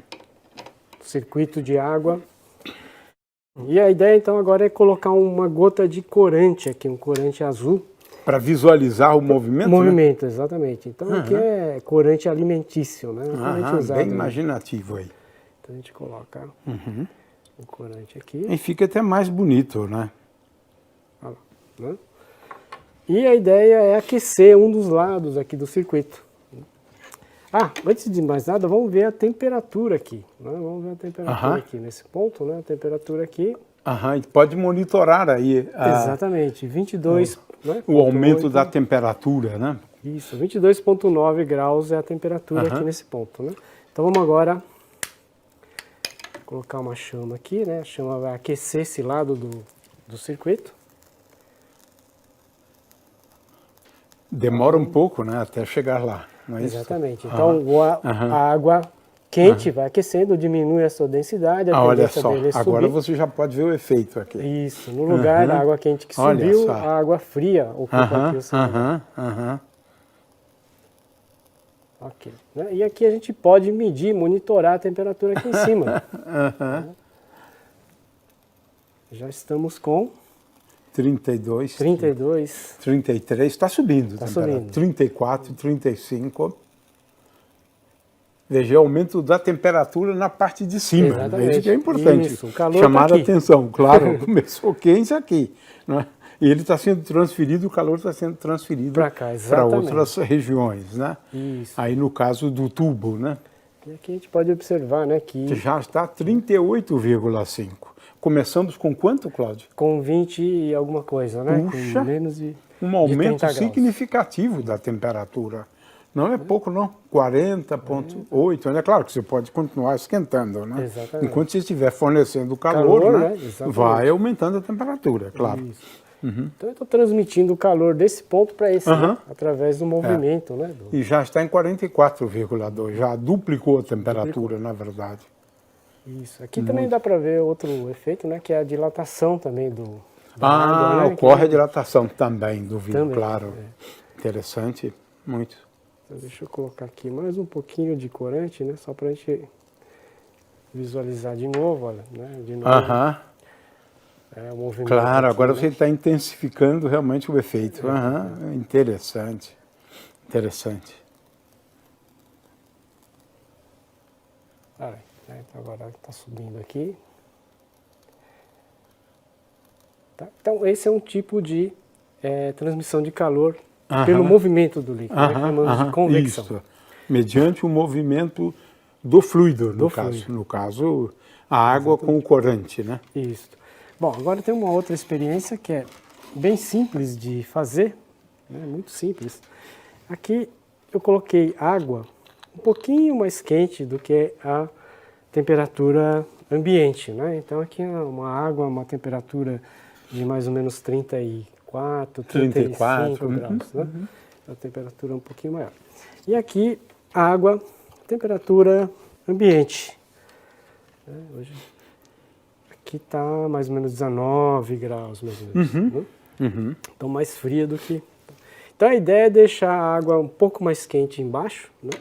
circuito de água. E a ideia então agora é colocar uma gota de corante aqui, um corante azul. Para visualizar o movimento? Movimento, né? Exatamente. Então aqui é corante alimentício, né? Usado, bem imaginativo aí. Então a gente coloca o corante aqui. E fica até mais bonito, né? Olha lá, né? E a ideia é aquecer um dos lados aqui do circuito. Antes de mais nada, vamos ver a temperatura aqui. Né? Vamos ver a temperatura aqui nesse ponto, né? A temperatura aqui. E pode monitorar aí Exatamente, 22, né? o aumento da temperatura, né? Isso, 22,9 graus é a temperatura aqui nesse ponto, né? Então vamos agora colocar uma chama aqui, né? A chama vai aquecer esse lado do circuito. Demora um pouco, né, até chegar lá. Não é Exatamente. Então a água quente vai aquecendo, diminui a sua densidade, a olha tendência só, dele é subir. agora você já pode ver o efeito aqui. Isso, no lugar da água quente que subiu, a água fria ocupa aqui o seu lugar. Ok. Né? E aqui a gente pode medir, monitorar a temperatura aqui em cima. Já estamos com 32, 32, 33, está subindo. Está subindo. 34, 35. Veja, aumento da temperatura na parte de cima. Exatamente. Veja que é importante. Isso, o calor chamar tá a aqui. atenção. Claro, começou quente aqui. Não é? E ele está sendo transferido, o calor está sendo transferido Para cá, para exatamente. outras regiões. Né? Isso. Aí no caso do tubo, né? E aqui a gente pode observar, né, que já está 38,5. Começamos com quanto, Cláudio? com 20 e alguma coisa, né? Puxa, com menos de um aumento 30 graus. significativo da temperatura. Não é pouco, não. 40,8. É claro que você pode continuar esquentando, né? Exatamente. Enquanto você estiver fornecendo calor, Calor, né? né? Exatamente. Vai aumentando a temperatura, claro. Isso. Então eu estou transmitindo o calor desse ponto para esse, né? Através do movimento, né? E já está em 44,2. Já duplicou a temperatura, na verdade. Isso. Aqui também dá para ver outro efeito, né? Que é a dilatação também da água, né? Ocorre a dilatação também do vidro, Também, claro. Interessante, muito. Então, deixa eu colocar aqui mais um pouquinho de corante, né? Só para a gente visualizar de novo, olha, né? De novo. O movimento. Claro, aqui, agora né? você está intensificando realmente o efeito. Interessante, interessante. Então agora está subindo aqui. Tá? Então esse é um tipo de transmissão de calor pelo movimento do líquido, né? Que chamamos de convecção. Isso. Mediante o movimento do fluido, no caso. fluido. No caso, a água com o corante, né? Isso. Bom, agora tem uma outra experiência que é bem simples de fazer, né? Muito simples. Aqui eu coloquei água um pouquinho mais quente do que a temperatura ambiente, né? Então aqui é uma água, uma temperatura de mais ou menos 34, 35 graus, né? A temperatura é um pouquinho maior. E aqui a água, temperatura ambiente. Aqui aqui está mais ou menos 19 graus, mais ou menos. Né? Então mais fria do que... Então a ideia é deixar a água um pouco mais quente embaixo, né?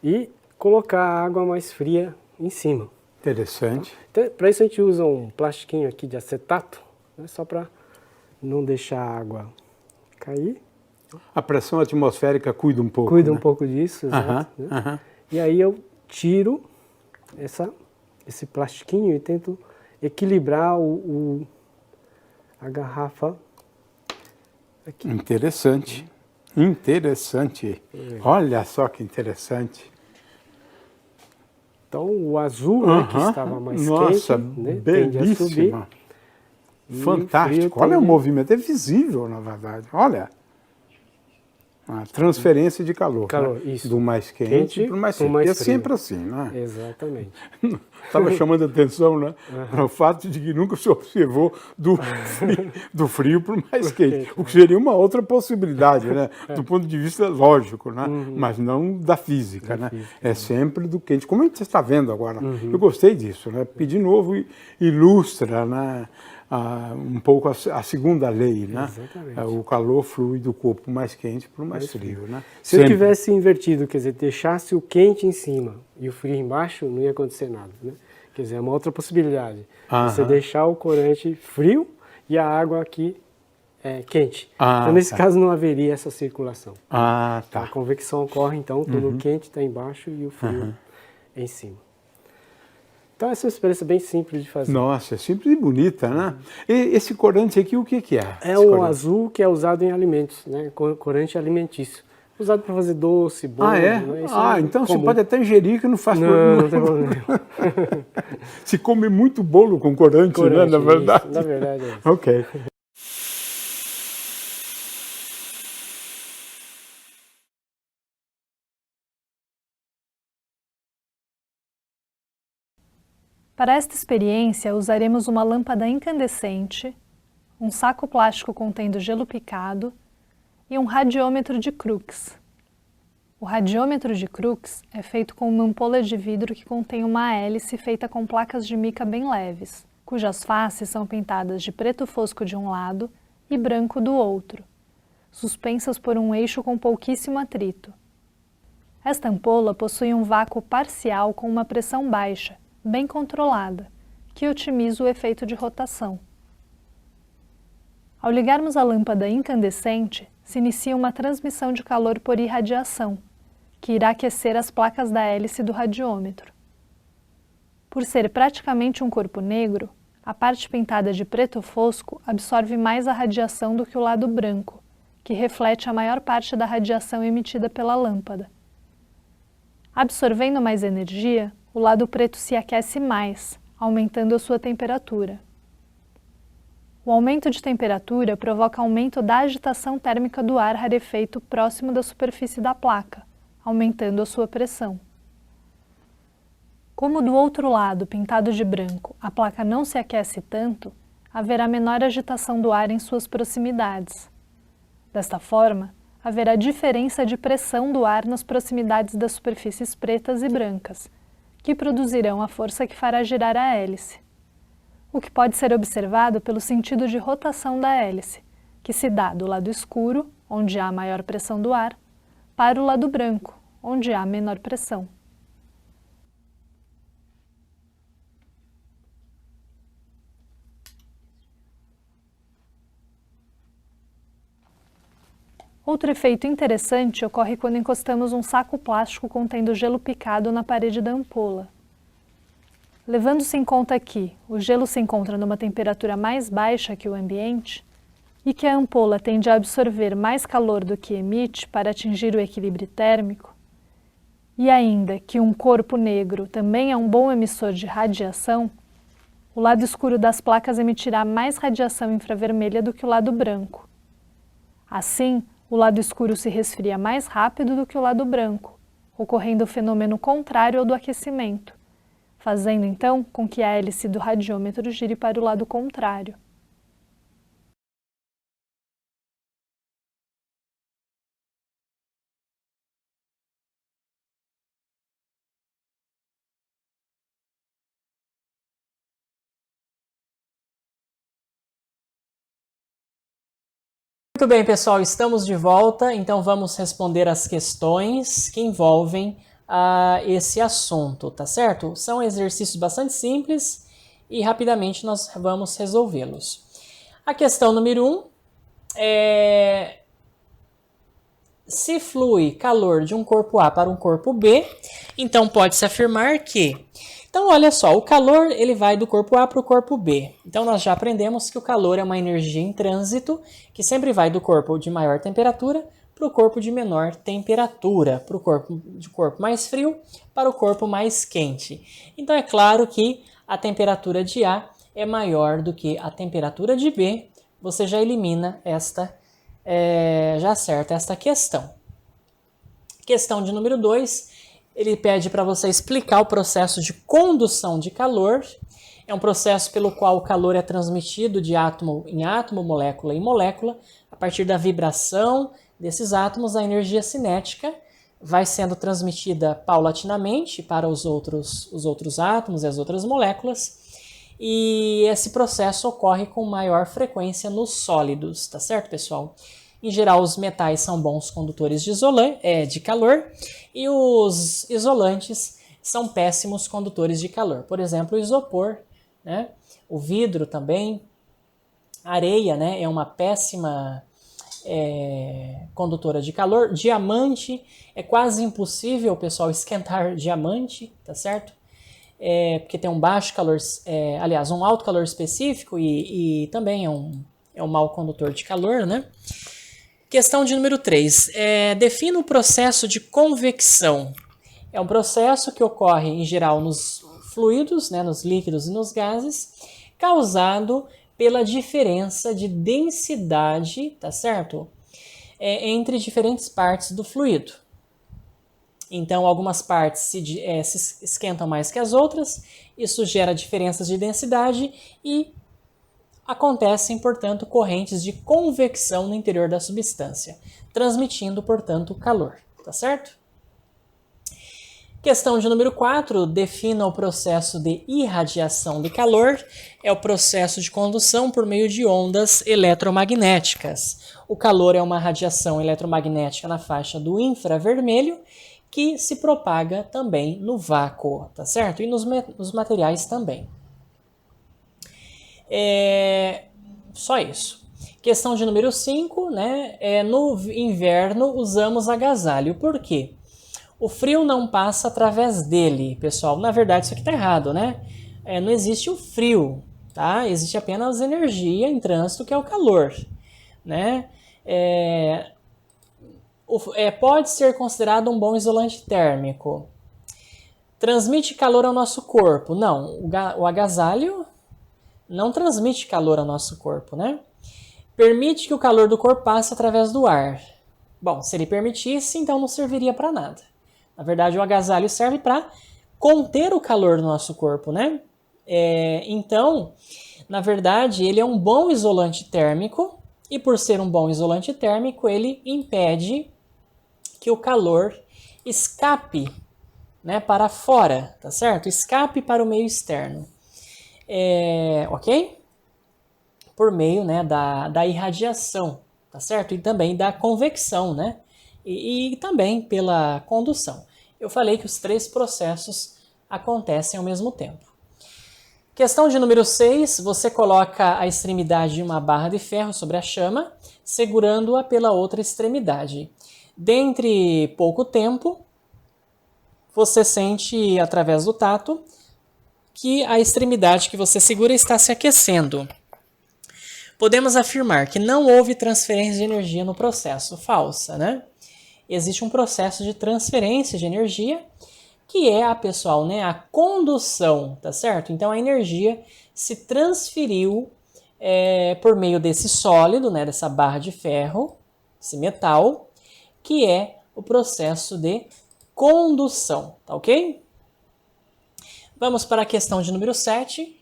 E colocar a água mais fria em cima. Interessante. Tá? Então, para isso a gente usa um plastiquinho aqui de acetato, né? Só para não deixar a água cair. A pressão atmosférica cuida um pouco, Cuida né? um pouco disso, exato. Né? E aí eu tiro esse plastiquinho e tento equilibrar a garrafa aqui. Interessante. Interessante. Olha só que interessante. Então o azul, né, que estava mais Nossa, quente, né, tende a subir. belíssima. Fantástico. Olha o movimento, é visível, na verdade. Olha. A transferência de calor, Calor, né? isso. Do mais quente para o mais frio. É sempre assim, né? Exatamente. Estava chamando a atenção, né? Para o fato de que nunca se observou do frio para o mais quente. O que seria uma outra possibilidade, né? Do ponto de vista lógico, né? Mas não da física, né? É sempre do quente. Como a gente está vendo agora. Eu gostei disso, né? Porque, de novo, ilustra, né? Um pouco a segunda lei, né? Exatamente. O calor flui do corpo mais quente para o mais frio, né? Se eu tivesse invertido, quer dizer, deixasse o quente em cima e o frio embaixo, não ia acontecer nada, né? Quer dizer, é uma outra possibilidade. Você deixar o corante frio e a água aqui quente. Então, nesse caso, não haveria essa circulação. Tá. A convecção ocorre, então, todo o quente está embaixo e o frio em cima. Então, essa é uma experiência bem simples de fazer. Nossa, é simples e bonita, né? E esse corante aqui, o que é? É o azul que é usado em alimentos, né? Corante alimentício. Usado para fazer doce, bolo. É? Né? Então você pode até ingerir que não faz problema. Não tem problema. Se come muito bolo com corante, né? Na verdade. Isso, na verdade é isso. Ok. Para esta experiência, usaremos uma lâmpada incandescente, um saco plástico contendo gelo picado e um radiômetro de Crookes. O radiômetro de Crookes é feito com uma ampola de vidro que contém uma hélice feita com placas de mica bem leves, cujas faces são pintadas de preto fosco de um lado e branco do outro, suspensas por um eixo com pouquíssimo atrito. Esta ampola possui um vácuo parcial com uma pressão baixa, bem controlada, que otimiza o efeito de rotação. Ao ligarmos a lâmpada incandescente, se inicia uma transmissão de calor por irradiação, que irá aquecer as placas da hélice do radiômetro. Por ser praticamente um corpo negro, a parte pintada de preto fosco absorve mais a radiação do que o lado branco, que reflete a maior parte da radiação emitida pela lâmpada. Absorvendo mais energia, o lado preto se aquece mais, aumentando a sua temperatura. O aumento de temperatura provoca aumento da agitação térmica do ar rarefeito próximo da superfície da placa, aumentando a sua pressão. Como do outro lado, pintado de branco, a placa não se aquece tanto, haverá menor agitação do ar em suas proximidades. Desta forma, haverá diferença de pressão do ar nas proximidades das superfícies pretas e brancas, que produzirão a força que fará girar a hélice. O que pode ser observado pelo sentido de rotação da hélice, que se dá do lado escuro, onde há maior pressão do ar, para o lado branco, onde há menor pressão. Outro efeito interessante ocorre quando encostamos um saco plástico contendo gelo picado na parede da ampola. Levando-se em conta que o gelo se encontra numa temperatura mais baixa que o ambiente e que a ampola tende a absorver mais calor do que emite para atingir o equilíbrio térmico, e ainda que um corpo negro também é um bom emissor de radiação, o lado escuro das placas emitirá mais radiação infravermelha do que o lado branco. Assim, o lado escuro se resfria mais rápido do que o lado branco, ocorrendo o fenômeno contrário ao do aquecimento, fazendo então com que a hélice do radiômetro gire para o lado contrário. Muito bem, pessoal, estamos de volta, então vamos responder as questões que envolvem esse assunto, tá certo? São exercícios bastante simples e rapidamente nós vamos resolvê-los. A questão número 1 é: se flui calor de um corpo A para um corpo B, então pode-se afirmar que... Então, olha só, o calor ele vai do corpo A para o corpo B. Então, nós já aprendemos que o calor é uma energia em trânsito que sempre vai do corpo de maior temperatura para o corpo de menor temperatura, para o corpo mais frio para o corpo mais quente. Então, é claro que a temperatura de A é maior do que a temperatura de B. Você já elimina já acerta esta questão. Questão de número 2. Ele pede para você explicar o processo de condução de calor. É um processo pelo qual o calor é transmitido de átomo em átomo, molécula em molécula. A partir da vibração desses átomos, a energia cinética vai sendo transmitida paulatinamente para os outros átomos e as outras moléculas. E esse processo ocorre com maior frequência nos sólidos, tá certo, pessoal? Em geral, os metais são bons condutores de calor e os isolantes são péssimos condutores de calor. Por exemplo, o isopor, né? O vidro também, a areia, né? É uma péssima condutora de calor. Diamante, é quase impossível, pessoal, esquentar diamante, tá certo? Porque tem um baixo calor, aliás, um alto calor específico e também é um mau condutor de calor, né? Questão de número 3. Defina o processo de convecção. É um processo que ocorre, em geral, nos fluidos, né, nos líquidos e nos gases, causado pela diferença de densidade, tá certo? Entre diferentes partes do fluido. Então, algumas partes se esquentam mais que as outras, isso gera diferenças de densidade e acontecem, portanto, correntes de convecção no interior da substância, transmitindo, portanto, calor, tá certo? Questão de número 4, defina o processo de irradiação de calor. É o processo de condução por meio de ondas eletromagnéticas. O calor é uma radiação eletromagnética na faixa do infravermelho que se propaga também no vácuo, tá certo? E nos materiais também. Só isso. Questão de número 5, né? No inverno usamos agasalho. Por quê? O frio não passa através dele, pessoal. Na verdade, isso aqui está errado, né? Não existe o frio, tá? Existe apenas energia em trânsito, que é o calor, né? Pode ser considerado um bom isolante térmico. Transmite calor ao nosso corpo? Não. O agasalho não transmite calor ao nosso corpo, né? Permite que o calor do corpo passe através do ar. Bom, se ele permitisse, então não serviria para nada. Na verdade, o agasalho serve para conter o calor do nosso corpo, né? Então, na verdade, ele é um bom isolante térmico e por ser um bom isolante térmico, ele impede que o calor escape, né, para fora, tá certo? Escape para o meio externo. Ok? Por meio, né, da irradiação, tá certo? E também da convecção, né? E também pela condução. Eu falei que os 3 processos acontecem ao mesmo tempo. Questão de número 6, você coloca a extremidade de uma barra de ferro sobre a chama, segurando-a pela outra extremidade. Dentre pouco tempo, você sente, através do tato, que a extremidade que você segura está se aquecendo. Podemos afirmar que não houve transferência de energia no processo. Falsa, né? Existe um processo de transferência de energia, que é a condução, tá certo? Então, a energia se transferiu por meio desse sólido, né, dessa barra de ferro, esse metal, que é o processo de condução, tá ok? Vamos para a questão de número 7.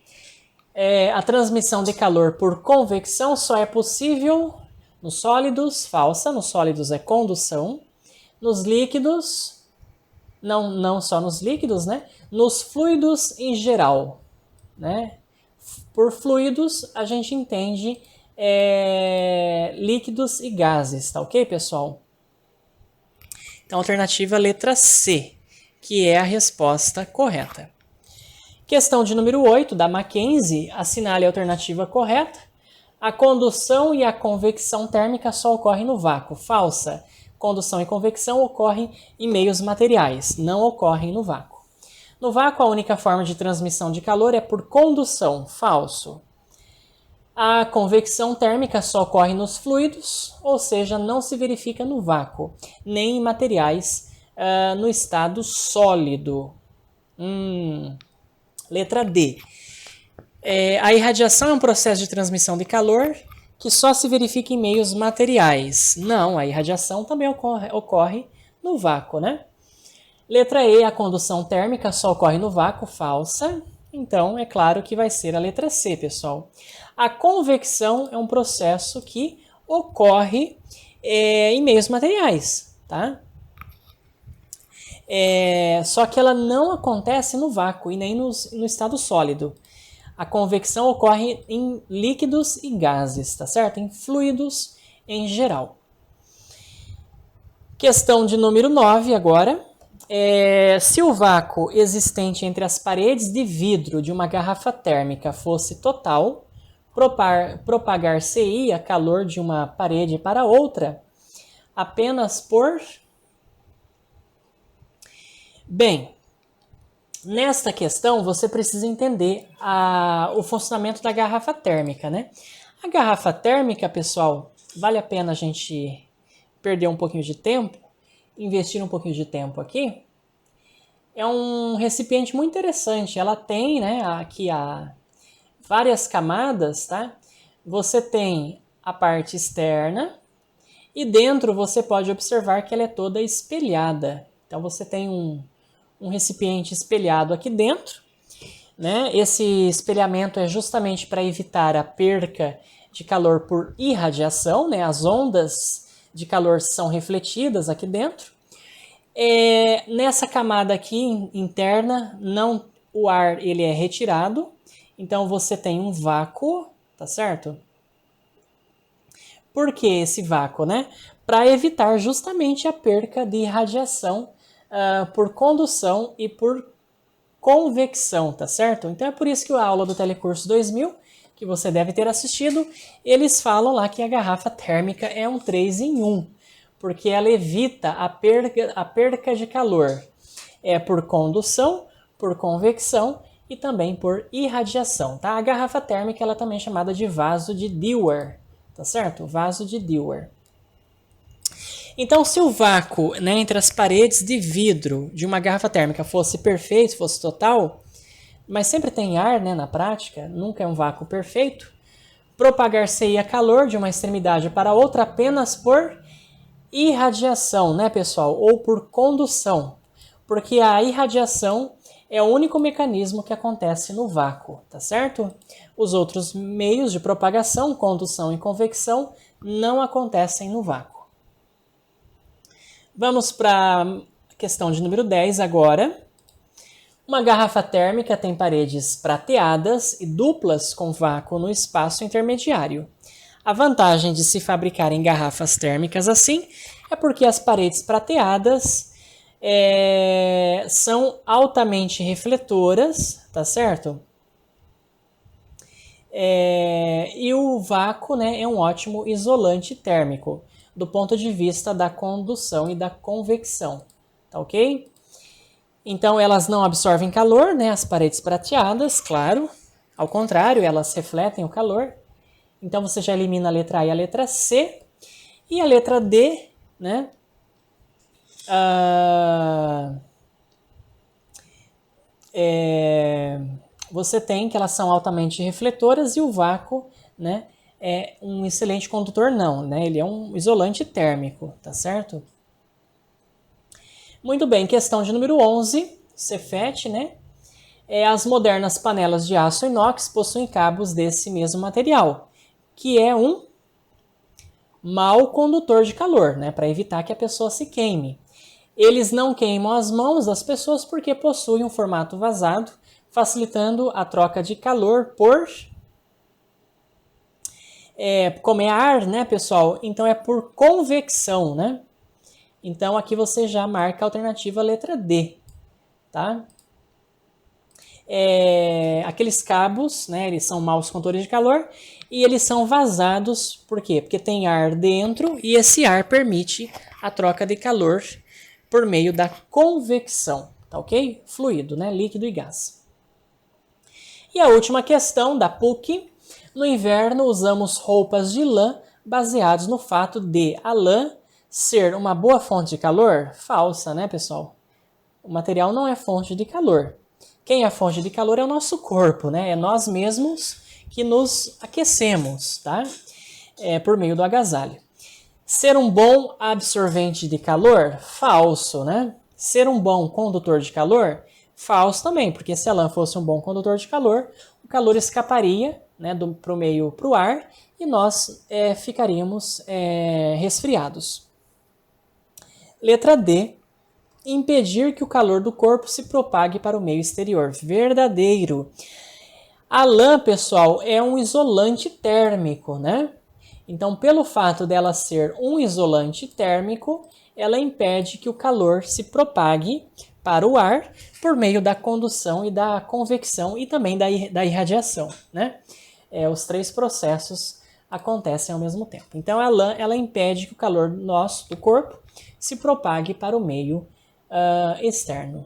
A transmissão de calor por convecção só é possível nos sólidos. Falsa, nos sólidos é condução. Nos líquidos, não só nos líquidos, né? Nos fluidos em geral, né? Por fluidos, a gente entende líquidos e gases, tá ok, pessoal? Então, alternativa letra C, que é a resposta correta. Questão de número 8, da Mackenzie, assinale a alternativa correta. A condução e a convecção térmica só ocorrem no vácuo. Falsa. Condução e convecção ocorrem em meios materiais, não ocorrem no vácuo. No vácuo, a única forma de transmissão de calor é por condução. Falso. A convecção térmica só ocorre nos fluidos, ou seja, não se verifica no vácuo, nem em materiais no estado sólido. Letra D. A irradiação é um processo de transmissão de calor que só se verifica em meios materiais. Não, a irradiação também ocorre no vácuo, né? Letra E, a condução térmica só ocorre no vácuo. Falsa. Então, é claro que vai ser a letra C, pessoal. A convecção é um processo que ocorre em meios materiais, tá? Só que ela não acontece no vácuo e nem no estado sólido. A convecção ocorre em líquidos e gases, tá certo? Em fluidos em geral. Questão de número 9 agora. Se o vácuo existente entre as paredes de vidro de uma garrafa térmica fosse total, propagar-se-ia calor de uma parede para outra apenas por... Bem, nesta questão você precisa entender o funcionamento da garrafa térmica, né? A garrafa térmica, pessoal, vale a pena a gente perder um pouquinho de tempo, investir um pouquinho de tempo aqui. É um recipiente muito interessante. Ela tem, né, aqui várias camadas, tá? Você tem a parte externa e dentro você pode observar que ela é toda espelhada. Então você tem um recipiente espelhado aqui dentro, né? Esse espelhamento é justamente para evitar a perca de calor por irradiação, né? As ondas de calor são refletidas aqui dentro. Nessa camada aqui interna, o ar ele é retirado, então você tem um vácuo, tá certo? Por que esse vácuo, né? Para evitar justamente a perca de radiação por condução e por convecção, tá certo? Então é por isso que a aula do Telecurso 2000, que você deve ter assistido, eles falam lá que a garrafa térmica é um 3 em 1, porque ela evita a perca de calor. É por condução, por convecção e também por irradiação, tá? A garrafa térmica ela também é chamada de vaso de Dewar, tá certo? Vaso de Dewar. Então, se o vácuo, né, entre as paredes de vidro de uma garrafa térmica fosse perfeito, fosse total, mas sempre tem ar, né, na prática, nunca é um vácuo perfeito, propagar-se-ia calor de uma extremidade para outra apenas por irradiação, né, pessoal? Ou por condução, porque a irradiação é o único mecanismo que acontece no vácuo, tá certo? Os outros meios de propagação, condução e convecção, não acontecem no vácuo. Vamos para a questão de número 10 agora. Uma garrafa térmica tem paredes prateadas e duplas com vácuo no espaço intermediário. A vantagem de se fabricarem garrafas térmicas assim é porque as paredes prateadas são altamente refletoras, tá certo? E o vácuo, né, é um ótimo isolante térmico do ponto de vista da condução e da convecção, tá ok? Então elas não absorvem calor, né, as paredes prateadas, claro, ao contrário, elas refletem o calor. Então você já elimina a letra A e a letra C, e a letra D, né, você tem que elas são altamente refletoras e o vácuo, né, é um excelente condutor, não, né? Ele é um isolante térmico, tá certo? Muito bem, questão de número 11, Cefet, né? As modernas panelas de aço inox possuem cabos desse mesmo material, que é um mau condutor de calor, né? Para evitar que a pessoa se queime. Eles não queimam as mãos das pessoas porque possuem um formato vazado, facilitando a troca de calor por... como é ar, né, pessoal? Então é por convecção, né? Então aqui você já marca a alternativa letra D, tá? Aqueles cabos, né, eles são maus condutores de calor e eles são vazados, por quê? Porque tem ar dentro e esse ar permite a troca de calor por meio da convecção, tá ok? Fluido, né, líquido e gás. E a última questão da PUC, no inverno usamos roupas de lã baseados no fato de a lã ser uma boa fonte de calor? Falsa, né, pessoal? O material não é fonte de calor. Quem é a fonte de calor é o nosso corpo, né? É nós mesmos que nos aquecemos, tá? Por meio do agasalho. Ser um bom absorvente de calor? Falso, né? Ser um bom condutor de calor? Falso também, porque se a lã fosse um bom condutor de calor, o calor escaparia, né, para o meio para o ar e nós ficaríamos resfriados. Letra D. Impedir que o calor do corpo se propague para o meio exterior. Verdadeiro. A lã, pessoal, é um isolante térmico, né? Então, pelo fato dela ser um isolante térmico, ela impede que o calor se propague para o ar por meio da condução e da convecção e também da irradiação, né? Os três processos acontecem ao mesmo tempo. Então, a lã, ela impede que o calor nosso, do corpo, se propague para o meio externo.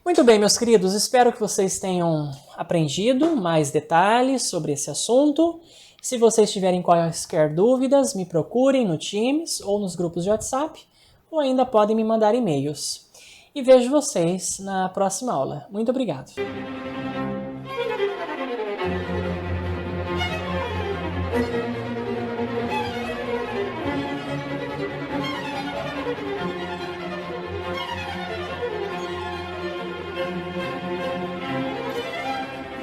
Muito bem, meus queridos, espero que vocês tenham aprendido mais detalhes sobre esse assunto. Se vocês tiverem quaisquer dúvidas, me procurem no Teams ou nos grupos de WhatsApp, ou ainda podem me mandar e-mails. E vejo vocês na próxima aula. Muito obrigado!